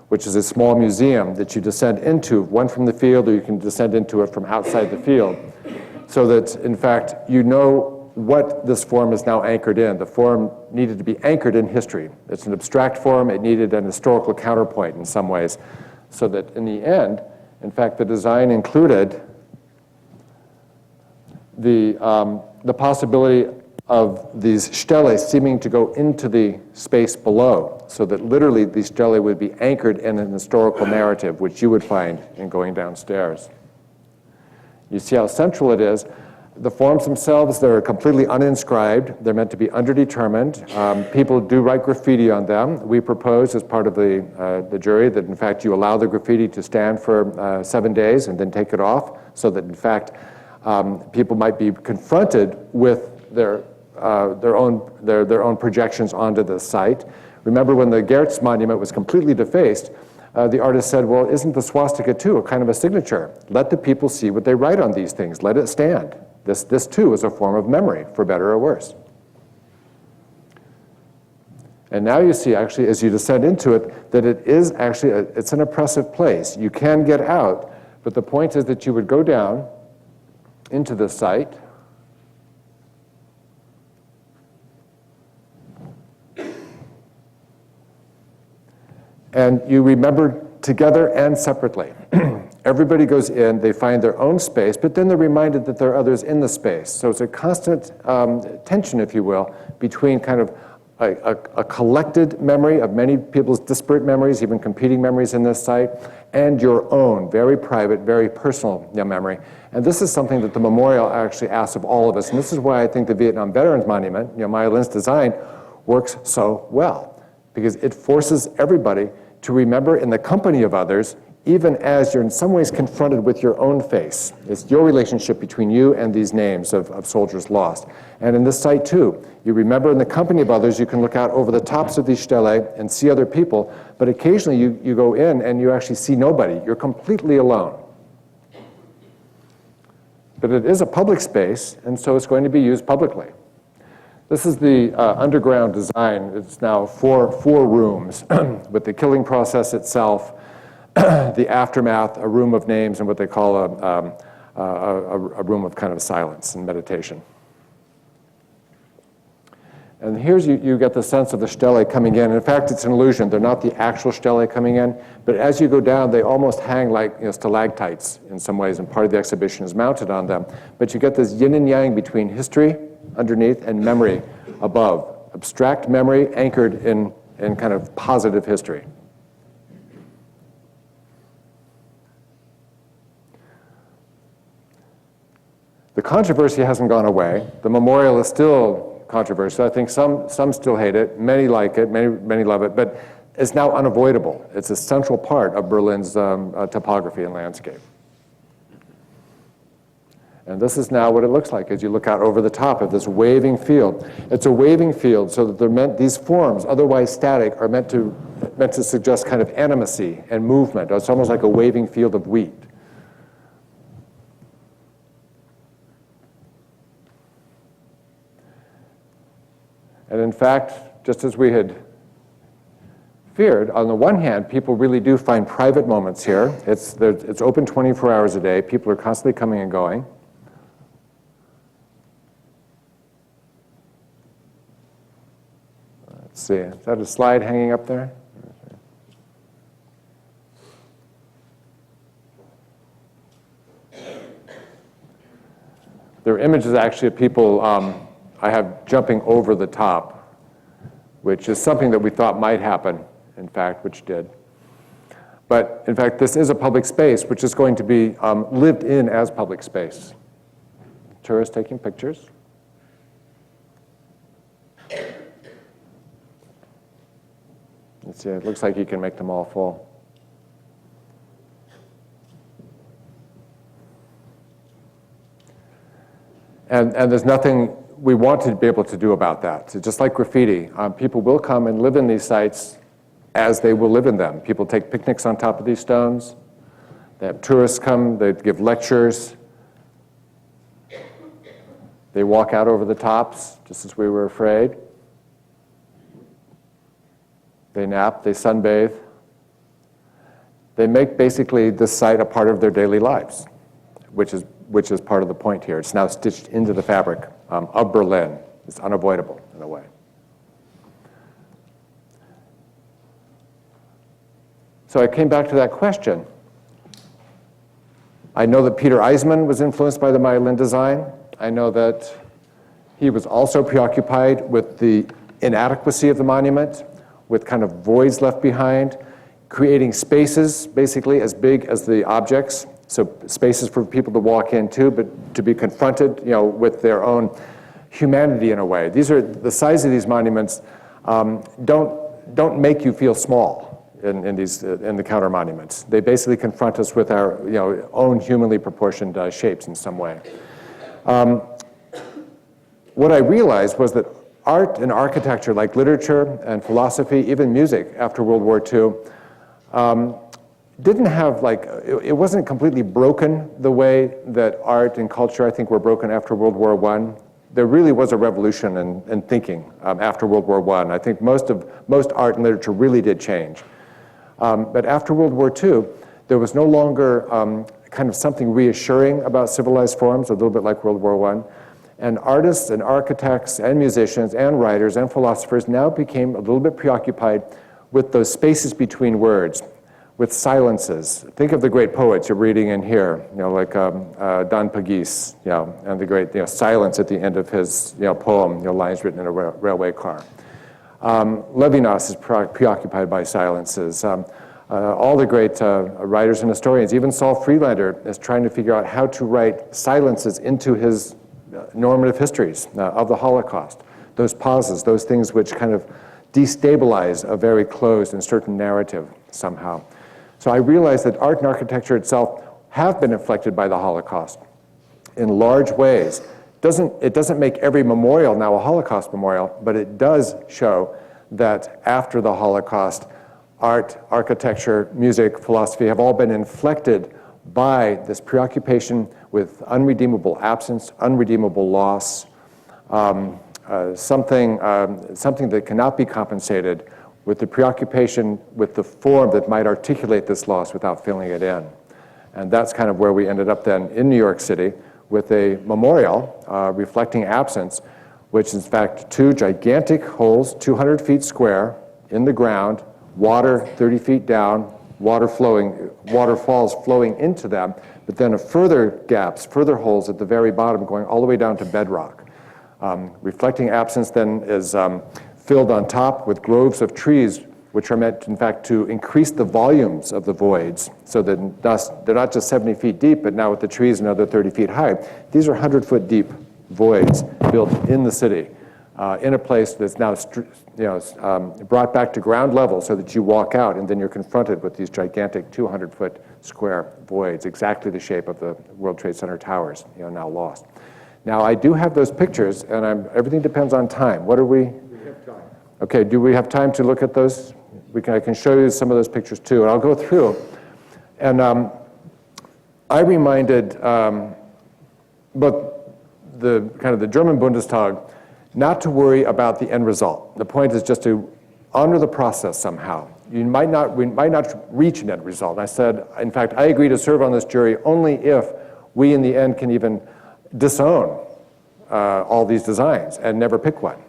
which is a small museum that you descend into, one from the field, or you can descend into it from outside the field, so that, in fact, what this form is now anchored in. The form needed to be anchored in history. It's an abstract form. It needed an historical counterpoint in some ways, so that in the end, in fact, the design included the possibility of these stelae seeming to go into the space below, so that literally these stelae would be anchored in an historical narrative, which you would find in going downstairs. You see how central it is. The forms themselves, they're completely uninscribed. They're meant to be underdetermined. People do write graffiti on them. We proposed as part of the jury that, in fact, you allow the graffiti to stand for 7 days and then take it off, so that, in fact, people might be confronted with their own projections onto the site. Remember when the Gertz monument was completely defaced, the artist said, well, isn't the swastika too a kind of a signature? Let the people see what they write on these things. Let it stand. This too is a form of memory, for better or worse. And now you see, actually, as you descend into it, that it is actually, it's an oppressive place. You can get out, but the point is that you would go down into the site, and you remember together and separately. Everybody goes in, they find their own space, but then they're reminded that there are others in the space. So it's a constant tension, if you will, between kind of a collected memory of many people's disparate memories, even competing memories in this site, and your own very private, very personal memory. And this is something that the memorial actually asks of all of us. And this is why I think the Vietnam Veterans Monument, Maya Lin's design, works so well, because it forces everybody to remember in the company of others, even as you're in some ways confronted with your own face. It's your relationship between you and these names of soldiers lost. And in this site too, you remember in the company of others, you can look out over the tops of these stelae and see other people, but occasionally you go in and you actually see nobody. You're completely alone. But it is a public space, and so it's going to be used publicly. This is the underground design. It's now four rooms with the killing process itself, the aftermath, a room of names, and what they call a room of kind of silence and meditation. And here's you get the sense of the stelae coming in. In fact, it's an illusion. They're not the actual stelae coming in, but as you go down, they almost hang like stalactites in some ways, and part of the exhibition is mounted on them. But you get this yin and yang between history underneath and memory above. Abstract memory anchored in kind of positive history. The controversy hasn't gone away. The memorial is still controversial. I think some still hate it, many like it, many love it, but it's now unavoidable. It's a central part of Berlin's topography and landscape. And this is now what it looks like as you look out over the top of this waving field. It's a waving field so that these forms, otherwise static, are meant to suggest kind of animacy and movement. It's almost like a waving field of wheat. And in fact, just as we had feared, on the one hand, people really do find private moments here. It's open 24 hours a day. People are constantly coming and going. Let's see, is that a slide hanging up there? There are images actually of people I have jumping over the top, which is something that we thought might happen, in fact, which did. But in fact, this is a public space, which is going to be lived in as public space. Tourists taking pictures. Let's see, it looks like you can make them all full. And there's nothing we want to be able to do about that. So just like graffiti, people will come and live in these sites as they will live in them. People take picnics on top of these stones. They have tourists come, they give lectures. They walk out over the tops, just as we were afraid. They nap, they sunbathe. They make basically this site a part of their daily lives, which is part of the point here. It's now stitched into the fabric of Berlin. It's unavoidable in a way. So I came back to that question. I know that Peter Eisenman was influenced by the Maya Lin design. I know that he was also preoccupied with the inadequacy of the monument, with kind of voids left behind, creating spaces basically as big as the objects. So spaces for people to walk into, but to be confronted, with their own humanity in a way. These are the size of these monuments. Don't make you feel small in the counter monuments. They basically confront us with our own humanly proportioned shapes in some way. What I realized was that art and architecture, like literature and philosophy, even music after World War II, didn't have it wasn't completely broken the way that art and culture, I think, were broken after World War I. There really was a revolution in thinking after World War I. I think most art and literature really did change. But after World War II, there was no longer kind of something reassuring about civilized forms, a little bit like World War I. And artists and architects and musicians and writers and philosophers now became a little bit preoccupied with those spaces between words, with silences. Think of the great poets you're reading in here, like Don Pagis, and the great silence at the end of his poem, lines written in a railway car. Levinas is preoccupied by silences. all the great writers and historians, even Saul Friedlander is trying to figure out how to write silences into his normative histories of the Holocaust. Those pauses, those things which kind of destabilize a very closed and certain narrative somehow. So I realized that art and architecture itself have been inflected by the Holocaust in large ways. It doesn't make every memorial now a Holocaust memorial, but it does show that after the Holocaust, art, architecture, music, philosophy have all been inflected by this preoccupation with unredeemable absence, unredeemable loss, something that cannot be compensated, with the preoccupation with the form that might articulate this loss without filling it in. And that's kind of where we ended up then in New York City with a memorial reflecting absence, which is in fact two gigantic holes, 200 feet square, in the ground, water 30 feet down, waterfalls flowing into them, but then further gaps, further holes at the very bottom going all the way down to bedrock. Reflecting absence then is filled on top with groves of trees, which are meant, in fact, to increase the volumes of the voids, so that thus they're not just 70 feet deep, but now with the trees another 30 feet high. These are 100-foot deep voids built in the city, in a place that's now brought back to ground level so that you walk out and then you're confronted with these gigantic 200-foot square voids, exactly the shape of the World Trade Center towers, now lost. Now, I do have those pictures, and everything depends on time. What are we? We have time. Okay, do we have time to look at those? I can show you some of those pictures too, and I'll go through. And I reminded both the German Bundestag not to worry about the end result. The point is just to honor the process somehow. We might not reach an end result. I said, in fact, I agree to serve on this jury only if we in the end can even disown all these designs and never pick one.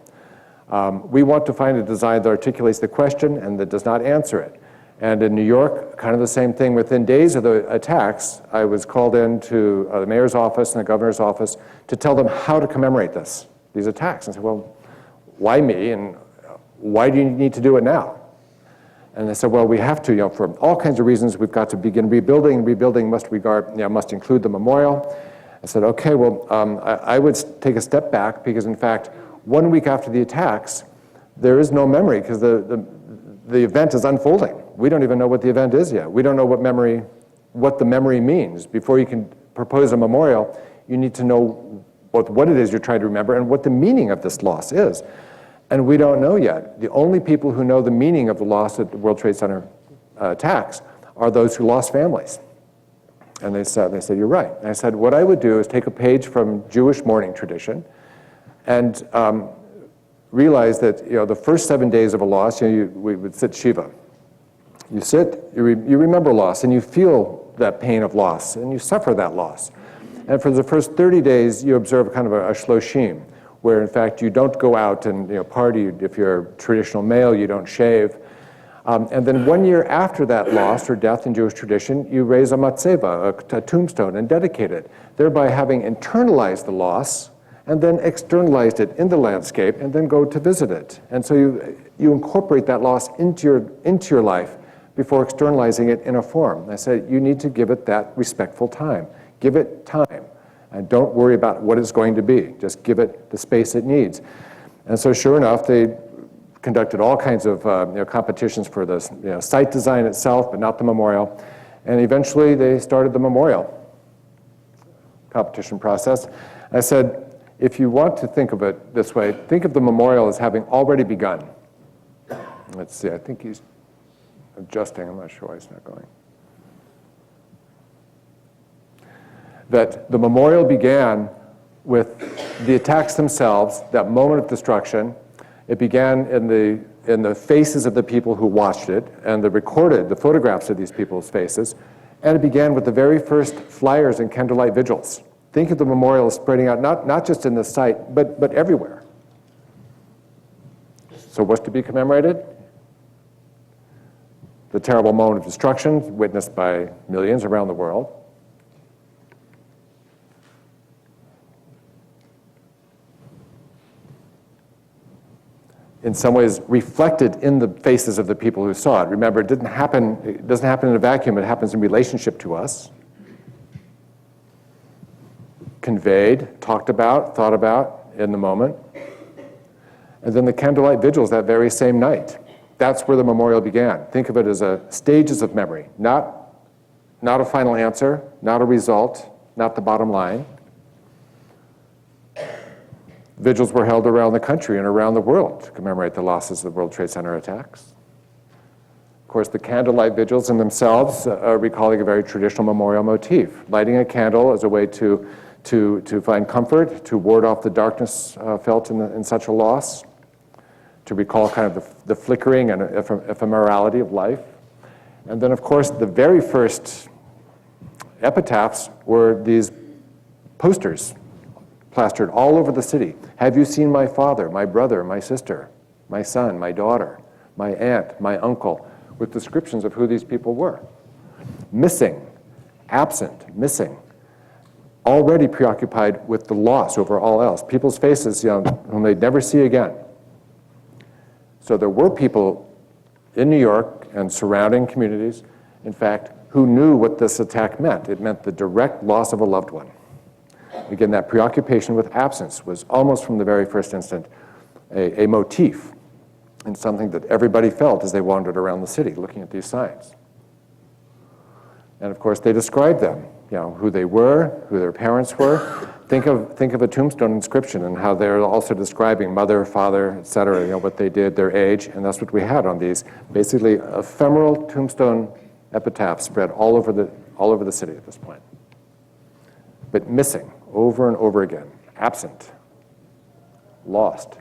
We want to find a design that articulates the question and that does not answer it. And in New York, kind of the same thing. Within days of the attacks, I was called into the mayor's office and the governor's office to tell them how to commemorate these attacks. And I said, well, why me? And why do you need to do it now? And they said, well, we have to, for all kinds of reasons, we've got to begin rebuilding. Rebuilding must include the memorial. I said, okay, well, I would take a step back because, in fact, 1 week after the attacks, there is no memory because the event is unfolding. We don't even know what the event is yet. We don't know what the memory means. Before you can propose a memorial, you need to know what it is you're trying to remember and what the meaning of this loss is. And we don't know yet. The only people who know the meaning of the loss at the World Trade Center attacks are those who lost families. And they said, you're right. And I said, what I would do is take a page from Jewish mourning tradition and realize that the first 7 days of a loss, we would sit Shiva. You sit, you remember loss, and you feel that pain of loss, and you suffer that loss. And for the first 30 days, you observe kind of a shloshim, where in fact you don't go out and party. If you're a traditional male, you don't shave. And then 1 year after that loss or death in Jewish tradition, you raise a matzeva, a tombstone, and dedicate it, thereby having internalized the loss and then externalized it in the landscape and then go to visit it. And so you incorporate that loss into your life before externalizing it in a form. I said, you need to give it that respectful time. Give it time. And don't worry about what it's going to be. Just give it the space it needs. And so sure enough, they conducted all kinds of competitions for the site design itself, but not the memorial. And eventually they started the memorial competition process. I said, if you want to think of it this way, think of the memorial as having already begun. Let's see, I think he's adjusting. I'm not sure why it's not going. That the memorial began with the attacks themselves, that moment of destruction. It began in the faces of the people who watched it and the photographs of these people's faces. And it began with the very first flyers and candlelight vigils. Think of the memorial spreading out, not just in the site, but everywhere. So what's to be commemorated? The terrible moment of destruction witnessed by millions around the world. in some ways reflected in the faces of the people who saw it. Remember, it doesn't happen in a vacuum, it happens in relationship to us. Conveyed, talked about, thought about in the moment. And then the Candlelight Vigils that very same night. That's where the memorial began. Think of it as stages of memory, not a final answer, not a result, not the bottom line. Vigils were held around the country and around the world to commemorate the losses of the World Trade Center attacks. Of course, the candlelight vigils in themselves are recalling a very traditional memorial motif. Lighting a candle as a way to find comfort, to ward off the darkness felt in such a loss, to recall kind of the flickering and ephemerality of life. And then, of course, the very first epitaphs were these posters plastered all over the city. Have you seen my father, my brother, my sister, my son, my daughter, my aunt, my uncle, with descriptions of who these people were? Missing, absent, missing, already preoccupied with the loss over all else. People's faces, whom they'd never see again. So there were people in New York and surrounding communities, in fact, who knew what this attack meant. It meant the direct loss of a loved one. Again, that preoccupation with absence was almost from the very first instant a motif and something that everybody felt as they wandered around the city looking at these signs. And of course, they described them, who they were, who their parents were. Think of a tombstone inscription and how they're also describing mother, father, et cetera, what they did, their age, and that's what we had on these basically ephemeral tombstone epitaphs spread all over the city at this point. But missing over and over again, absent, lost.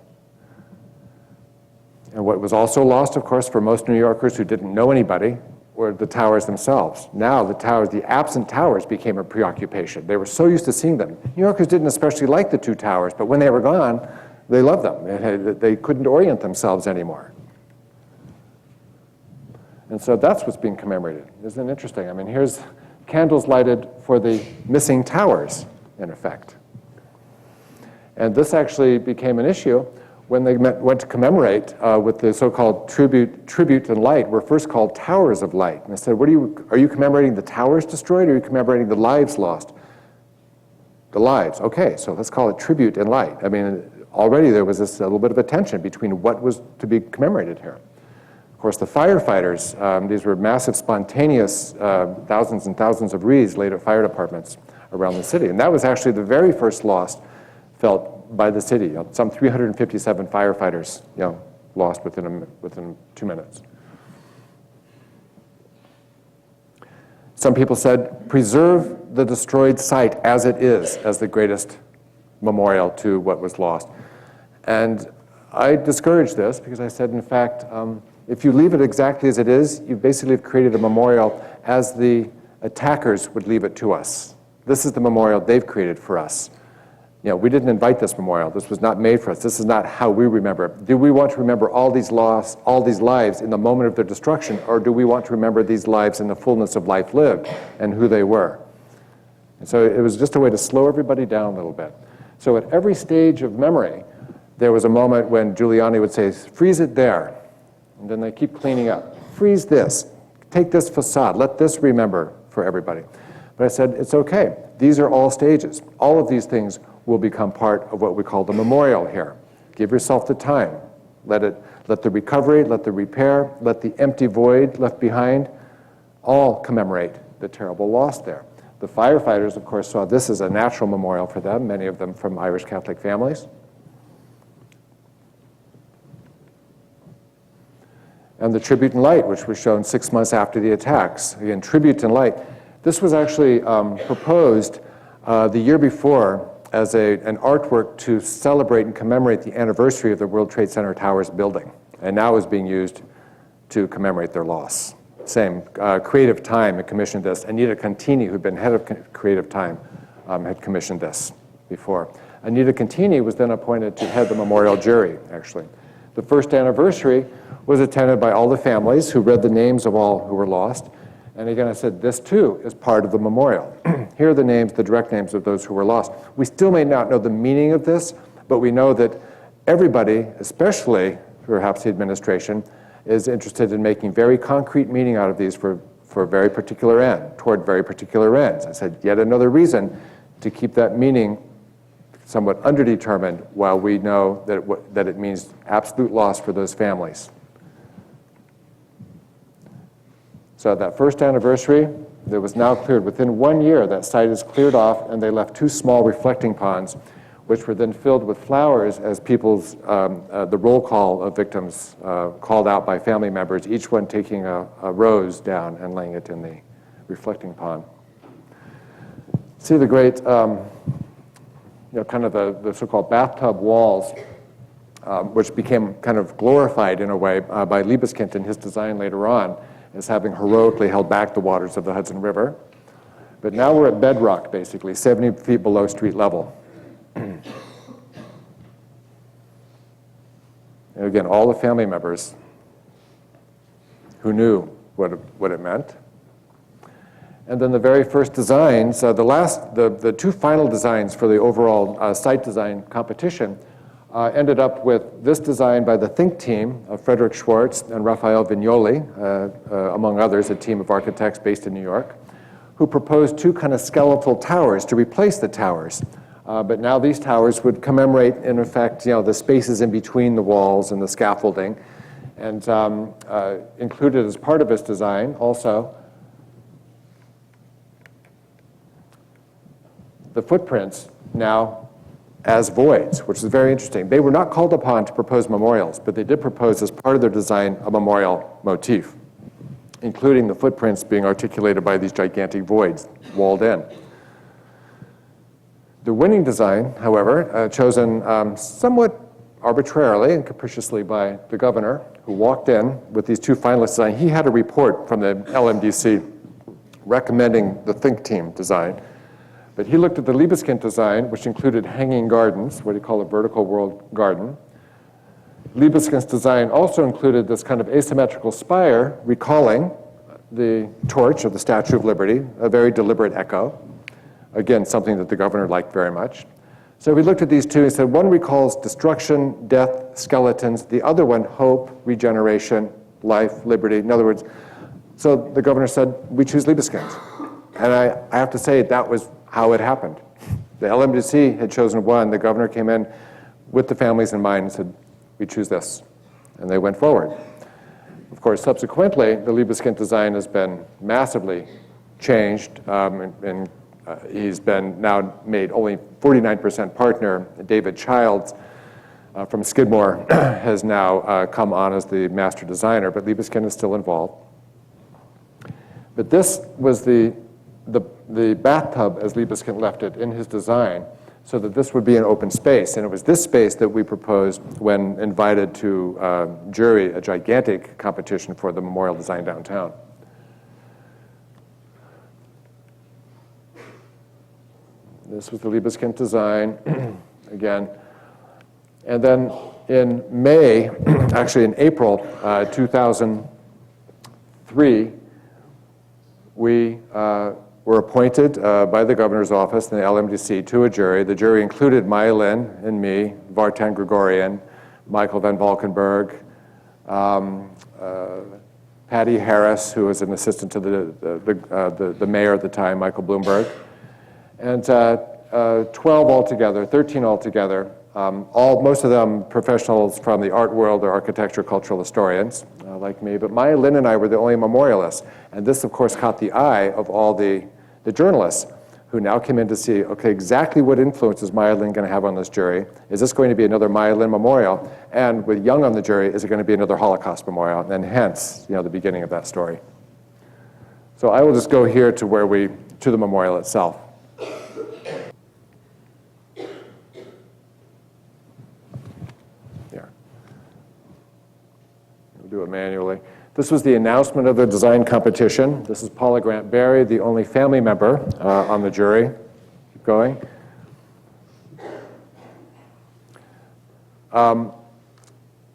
And what was also lost, of course, for most New Yorkers who didn't know anybody were the towers themselves. Now the towers, the absent towers, became a preoccupation. They were so used to seeing them. New Yorkers didn't especially like the two towers, but when they were gone, they loved them. They couldn't orient themselves anymore. And so that's what's being commemorated. Isn't it interesting? I mean, here's candles lighted for the missing towers, in effect. And this actually became an issue when they went to commemorate with the so-called Tributon Light, were first called Towers of Light. And they said, are you commemorating the towers destroyed, or are you commemorating the lives lost? The lives. Okay, so let's call it Tribute and Light. I mean, already there was a little bit of a tension between what was to be commemorated here. Of course, the firefighters, these were massive, spontaneous, thousands and thousands of wreaths laid at fire departments around the city. And that was actually the very first loss felt by the city. Some 357 firefighters, lost within 2 minutes. Some people said, preserve the destroyed site as it is, as the greatest memorial to what was lost. And I discouraged this because I said, in fact, if you leave it exactly as it is, you basically have created a memorial as the attackers would leave it to us. This is the memorial they've created for us. We didn't invite this memorial. This was not made for us. This is not how we remember. Do we want to remember all these lives in the moment of their destruction, or do we want to remember these lives in the fullness of life lived and who they were? And so it was just a way to slow everybody down a little bit. So at every stage of memory, there was a moment when Giuliani would say, freeze it there. And then they keep cleaning up. Freeze this. Take this facade. Let this remember for everybody. But I said, it's okay. These are all stages. All of these things will become part of what we call the memorial here. Give yourself the time. Let the recovery, let the repair, let the empty void left behind all commemorate the terrible loss there. The firefighters, of course, saw this as a natural memorial for them, many of them from Irish Catholic families. And the Tributon Light, which was shown 6 months after the attacks. Again, Tributon Light. This was actually proposed the year before as an artwork to celebrate and commemorate the anniversary of the World Trade Center Towers building. And now is being used to commemorate their loss. Same, Creative Time had commissioned this. Anita Contini, who'd been head of Creative Time, had commissioned this before. Anita Contini was then appointed to head the memorial jury, actually. The first anniversary was attended by all the families who read the names of all who were lost. And again, I said, this too is part of the memorial. Here are the names, the direct names of those who were lost. We still may not know the meaning of this, but we know that everybody, especially perhaps the administration, is interested in making very concrete meaning out of these for a very particular end, toward very particular ends. I said, yet another reason to keep that meaning somewhat underdetermined while we know that it means absolute loss for those families. So at that first anniversary, that was now cleared. Within 1 year, that site is cleared off, and they left 2 small reflecting ponds, which were then filled with flowers as people's, the roll call of victims called out by family members, each one taking a rose down and laying it in the reflecting pond. See the great, kind of the so-called bathtub walls, which became kind of glorified in a way by Liebeskind in his design later on, as having heroically held back the waters of the Hudson River. But now we're at bedrock, basically, 70 feet below street level. And again, all the family members who knew what it meant. And then the very first designs, the 2 final designs for the overall site design competition ended up with this design by the Think team of Frederick Schwartz and Raphael Vignoli, among others, a team of architects based in New York, who proposed 2 kind of skeletal towers to replace the towers. But now these towers would commemorate, in effect, the spaces in between the walls and the scaffolding. And included as part of this design also the footprints now as voids, which is very interesting. They were not called upon to propose memorials, but they did propose as part of their design a memorial motif, including the footprints being articulated by these gigantic voids walled in. The winning design, however, chosen somewhat arbitrarily and capriciously by the governor, who walked in with these 2 finalist designs. He had a report from the LMDC recommending the Think team design. But he looked at the Liebeskind design, which included hanging gardens, what he called a vertical world garden. Liebeskind's design also included this kind of asymmetrical spire, recalling the torch of the Statue of Liberty, a very deliberate echo. Again, something that the governor liked very much. So we looked at these 2 and said, one recalls destruction, death, skeletons. The other one, hope, regeneration, life, liberty. In other words, so the governor said, we choose Liebeskind. And I have to say, that was how it happened. The LMDC had chosen one. The governor came in with the families in mind and said, we choose this. And they went forward. Of course, subsequently, the Liebeskind design has been massively changed. And he's been now made only 49% partner. David Childs from Skidmore has now come on as the master designer, but Liebeskind is still involved. But this was the bathtub, as Liebeskind left it in his design, so that this would be an open space. And it was this space that we proposed when invited to jury a gigantic competition for the memorial design downtown. This was the Liebeskind design, again. And then in May, actually in April 2003, we were appointed by the governor's office and the LMDC to a jury. The jury included Maya Lin and me, Vartan Gregorian, Michael Van Valkenburg, Patty Harris, who was an assistant to the mayor at the time, Michael Bloomberg, and 12 altogether, 13 altogether, most of them professionals from the art world or architecture, cultural historians like me, but Maya Lin and I were the only memorialists. And this, of course, caught the eye of all the journalists who now came in to see, okay, exactly what influence is Maya Lin going to have on this jury? Is this going to be another Maya Lin memorial? And with Young on the jury, is it going to be another Holocaust memorial? And hence, the beginning of that story. So I will just go here to the memorial itself. Do it manually. This was the announcement of the design competition. This is Paula Grant Berry, the only family member on the jury. Keep going.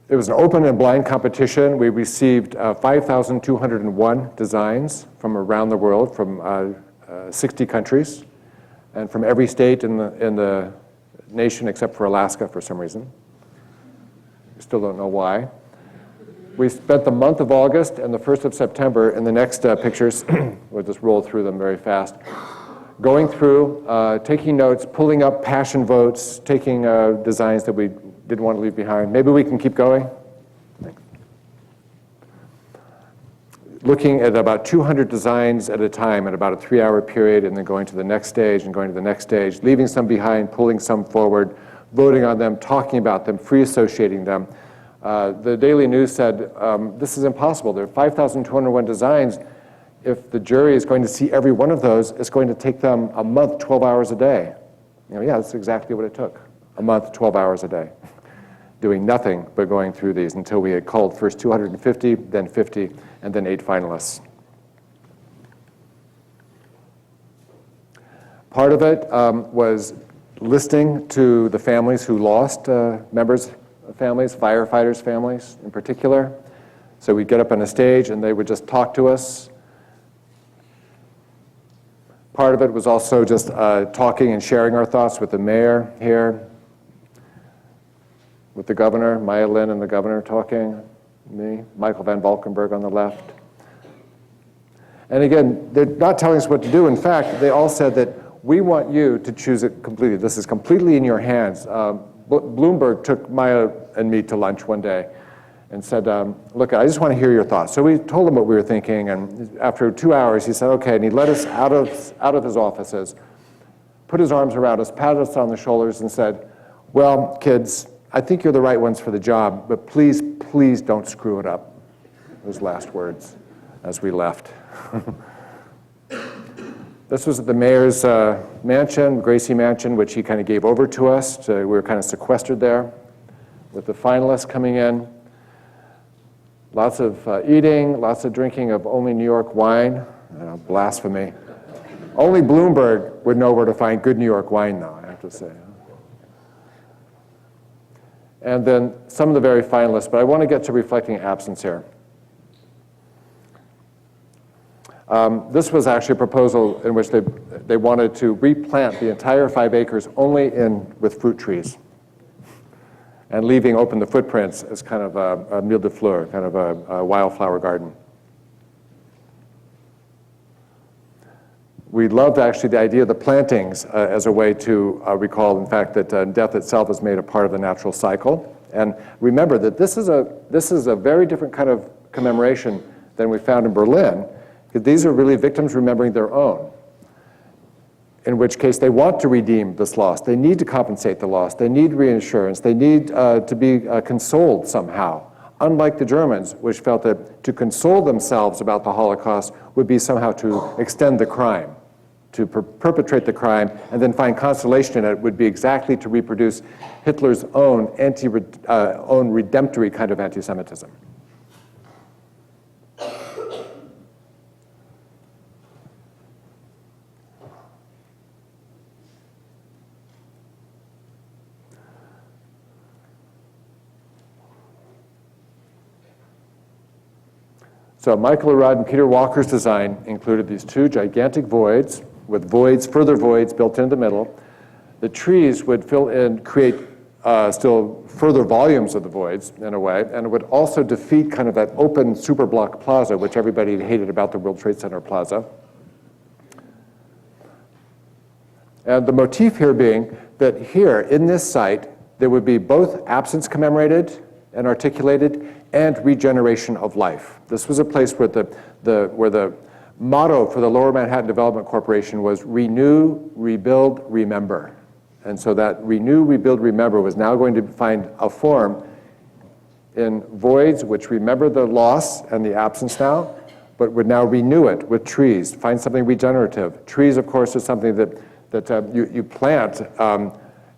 It was an open and blind competition. We received 5,201 designs from around the world, from 60 countries, and from every state in the nation except for Alaska for some reason. We still don't know why. We spent the month of August and the 1st of September in the next pictures, we'll just roll through them very fast, going through, taking notes, pulling up passion votes, taking designs that we didn't want to leave behind. Maybe we can keep going? Thanks. Looking at about 200 designs at a time in about a 3-hour period, and then going to the next stage and going to the next stage, leaving some behind, pulling some forward, voting on them, talking about them, free associating them. The Daily News said, this is impossible. There are 5,201 designs. If the jury is going to see every one of those, it's going to take them a month, 12 hours a day. Yeah, that's exactly what it took. A month, 12 hours a day, doing nothing but going through these until we had called first 250, then 50, and then 8 finalists. Part of it was listening to the families who lost members of families, firefighters' families in particular. So we'd get up on a stage and they would just talk to us. Part of it was also just talking and sharing our thoughts with the mayor here, with the governor, Maya Lin and the governor talking, me, Michael Van Valkenburg on the left. And again, they're not telling us what to do. In fact, they all said that we want you to choose it completely. This is completely in your hands. Bloomberg took Maya and me to lunch one day and said, look, I just want to hear your thoughts. So we told him what we were thinking, and after 2 hours, he said, okay, and he led us out of his offices, put his arms around us, patted us on the shoulders, and said, well, kids, I think you're the right ones for the job, but please, please don't screw it up. His last words as we left. This was at the mayor's mansion, Gracie Mansion, which he kind of gave over to us. We were kind of sequestered there with the finalists coming in. Lots of eating, lots of drinking of only New York wine. Blasphemy. Only Bloomberg would know where to find good New York wine now, I have to say. And then some of the very finalists, but I want to get to reflecting absence here. This was actually a proposal in which they wanted to replant the entire 5 acres only with fruit trees, and leaving open the footprints as kind of a mille de fleur, kind of a wildflower garden. We loved actually the idea of the plantings as a way to recall, in fact, that death itself is made a part of the natural cycle. And remember that this is a very different kind of commemoration than we found in Berlin, because these are really victims remembering their own, in which case they want to redeem this loss. They need to compensate the loss. They need reinsurance. They need to be consoled somehow, unlike the Germans, which felt that to console themselves about the Holocaust would be somehow to extend the crime, to perpetrate the crime, and then find consolation in it would be exactly to reproduce Hitler's own redemptory kind of anti-Semitism. So Michael Arad and Peter Walker's design included these 2 gigantic voids with further voids built into the middle. The trees would fill in, create still further volumes of the voids in a way, and it would also defeat kind of that open superblock plaza, which everybody hated about the World Trade Center plaza. And the motif here being that here in this site, there would be both absence commemorated and articulated and regeneration of life. This was a place where the motto for the Lower Manhattan Development Corporation was renew, rebuild, remember. And so that renew, rebuild, remember was now going to find a form in voids which remember the loss and the absence now, but would now renew it with trees, find something regenerative. Trees, of course, is something that you plant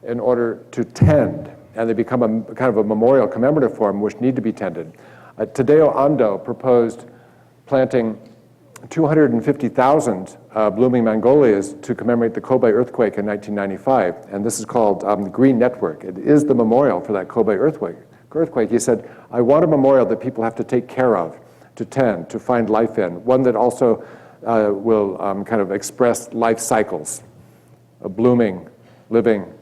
in order to tend, and they become a kind of a memorial commemorative form which need to be tended. Tadeo Ando proposed planting 250,000 blooming magnolias to commemorate the Kobe earthquake in 1995, and this is called the Green Network. It is the memorial for that Kobe earthquake. He said, I want a memorial that people have to take care of, to tend, to find life in, one that also will kind of express life cycles, blooming, living,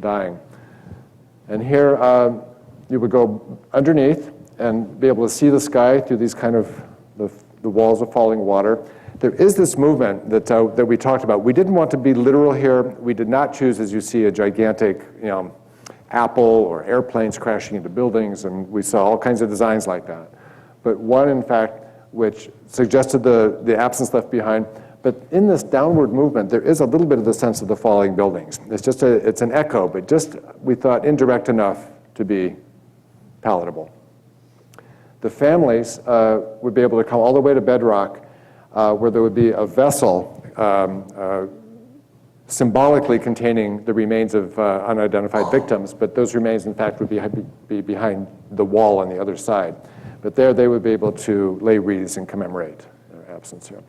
dying. And here you would go underneath, and be able to see the sky through these kind of the walls of falling water. There is this movement that we talked about. We didn't want to be literal here. We did not choose, as you see, a gigantic, apple or airplanes crashing into buildings, and we saw all kinds of designs like that. But one, in fact, which suggested the absence left behind. But in this downward movement, there is a little bit of the sense of the falling buildings. It's an echo, but just, we thought, indirect enough to be palatable. The families would be able to come all the way to bedrock, where there would be a vessel symbolically containing the remains of unidentified victims, but those remains, in fact, would be behind the wall on the other side. But there they would be able to lay wreaths and commemorate their absence here.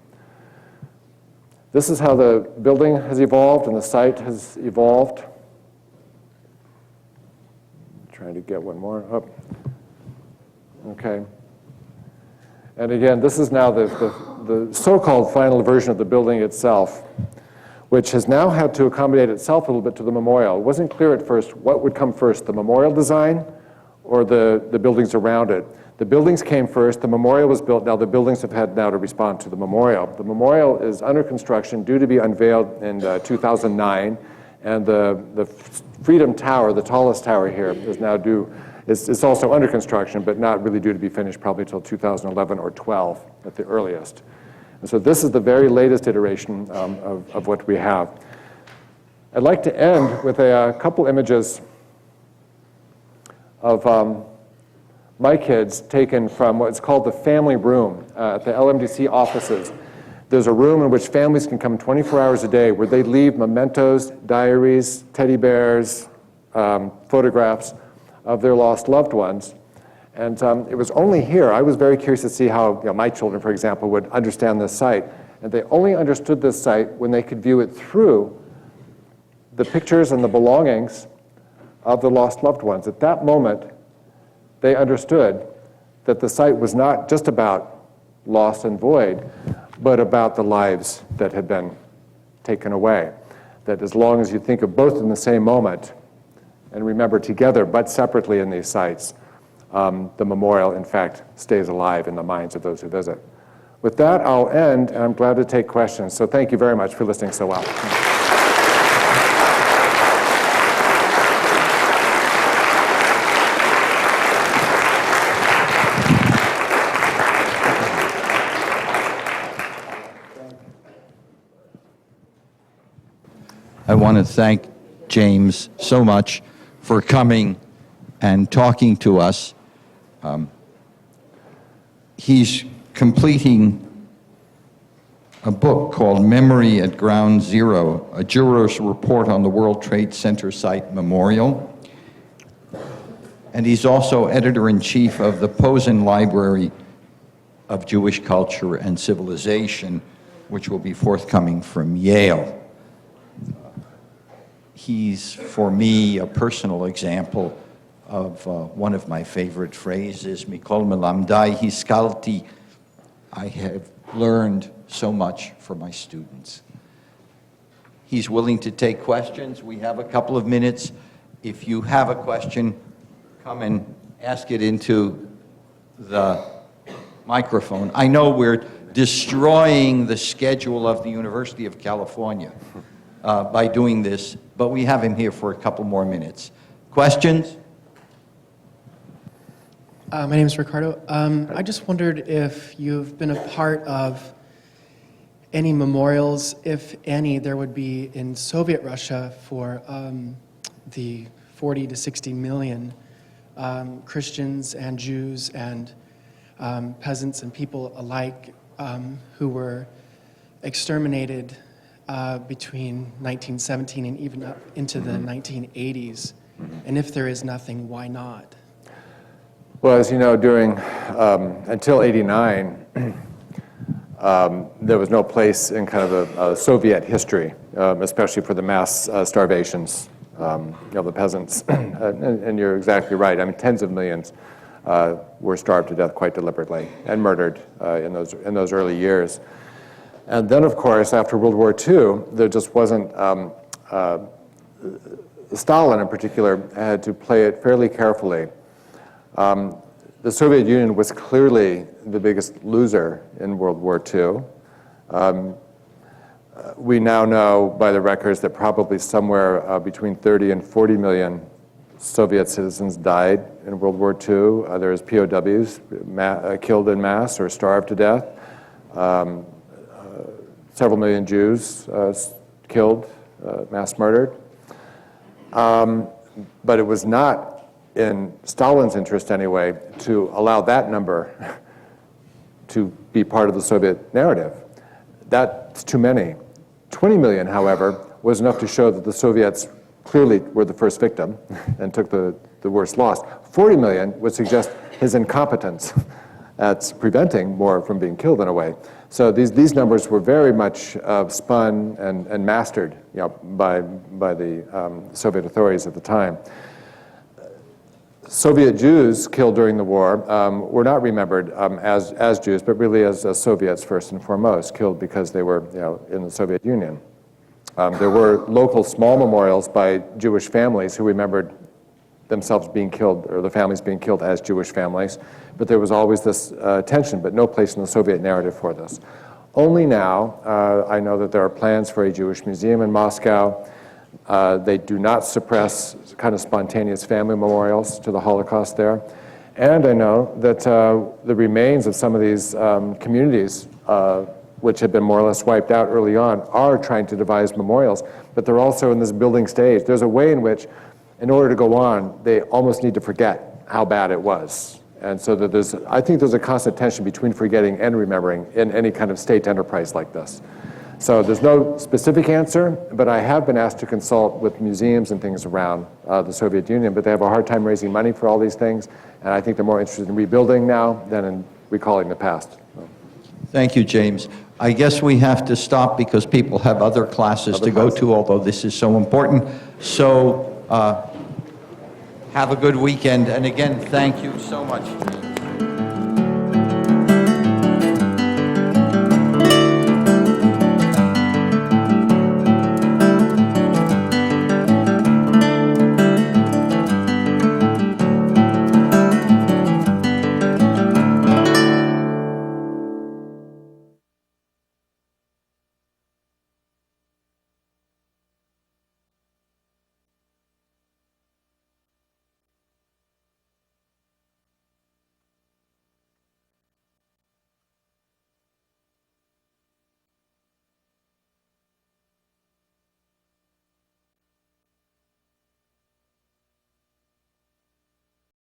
This is how the building has evolved and the site has evolved. Trying to get one more up. Okay. And again, this is now the so-called final version of the building itself, which has now had to accommodate itself a little bit to the memorial. It wasn't clear at first what would come first, the memorial design or the buildings around it. The buildings came first, the memorial was built, now the buildings have had now to respond to the memorial. The memorial is under construction, due to be unveiled in 2009, and the Freedom Tower, the tallest tower here, is now due. It's also under construction, but not really due to be finished probably until 2011 or 12 at the earliest. And so this is the very latest iteration of what we have. I'd like to end with a couple images of my kids taken from what's called the family room at the LMDC offices. There's a room in which families can come 24 hours a day where they leave mementos, diaries, teddy bears, photographs of their lost loved ones. And it was only here, I was very curious to see how my children, for example, would understand this site. And they only understood this site when they could view it through the pictures and the belongings of the lost loved ones. At that moment, they understood that the site was not just about lost and void, but about the lives that had been taken away. That as long as you think of both in the same moment and remember together but separately in these sites, the memorial, in fact, stays alive in the minds of those who visit. With that, I'll end, and I'm glad to take questions. So thank you very much for listening so well. I want to thank James so much for coming and talking to us. He's completing a book called Memory at Ground Zero, a juror's report on the World Trade Center Site Memorial. And he's also editor-in-chief of the Posen Library of Jewish Culture and Civilization, which will be forthcoming from Yale. He's, for me, a personal example of one of my favorite phrases, Mikol melamdai hiskalti. I have learned so much from my students. He's willing to take questions. We have a couple of minutes. If you have a question, come and ask it into the microphone. I know we're destroying the schedule of the University of California by doing this, but we have him here for a couple more minutes. Questions? My name is Ricardo. I just wondered if you've been a part of any memorials, if any, there would be in Soviet Russia for the 40 to 60 million Christians and Jews and peasants and people alike who were exterminated between 1917 and even up into the 1980s. And if there is nothing, why not? Well, as you know, during until '89, there was no place in kind of a Soviet history, especially for the mass starvations of the peasants. And you're exactly right. I mean, tens of millions were starved to death quite deliberately and murdered in those early years. And then, of course, after World War II, there just wasn't. Stalin, in particular, had to play it fairly carefully. the Soviet Union was clearly the biggest loser in World War II. We now know by the records that probably somewhere between 30 and 40 million Soviet citizens died in World War II. There's POWs killed in mass or starved to death. Several million Jews killed, mass murdered. But it was not in Stalin's interest anyway to allow that number to be part of the Soviet narrative. That's too many. 20 million, however, was enough to show that the Soviets clearly were the first victim and took the worst loss. 40 million would suggest his incompetence at preventing more from being killed in a way. So these numbers were very much spun and mastered, by the Soviet authorities at the time. Soviet Jews killed during the war were not remembered as Jews, but really as Soviets first and foremost, killed because they were in the Soviet Union. There were local small memorials by Jewish families who remembered themselves being killed, or the families being killed as Jewish families, but there was always this tension, but no place in the Soviet narrative for this. Only now, I know that there are plans for a Jewish museum in Moscow. They do not suppress kind of spontaneous family memorials to the Holocaust there. And I know that the remains of some of these communities, which had been more or less wiped out early on, are trying to devise memorials, but they're also in this building stage. There's a way in which, in order to go on, they almost need to forget how bad it was. And so that I think there's a constant tension between forgetting and remembering in any kind of state enterprise like this. So there's no specific answer, but I have been asked to consult with museums and things around the Soviet Union, but they have a hard time raising money for all these things, and I think they're more interested in rebuilding now than in recalling the past. Thank you, James. I guess we have to stop because people have other classes to go to, although this is so important. So have a good weekend, and again, thank you so much, James.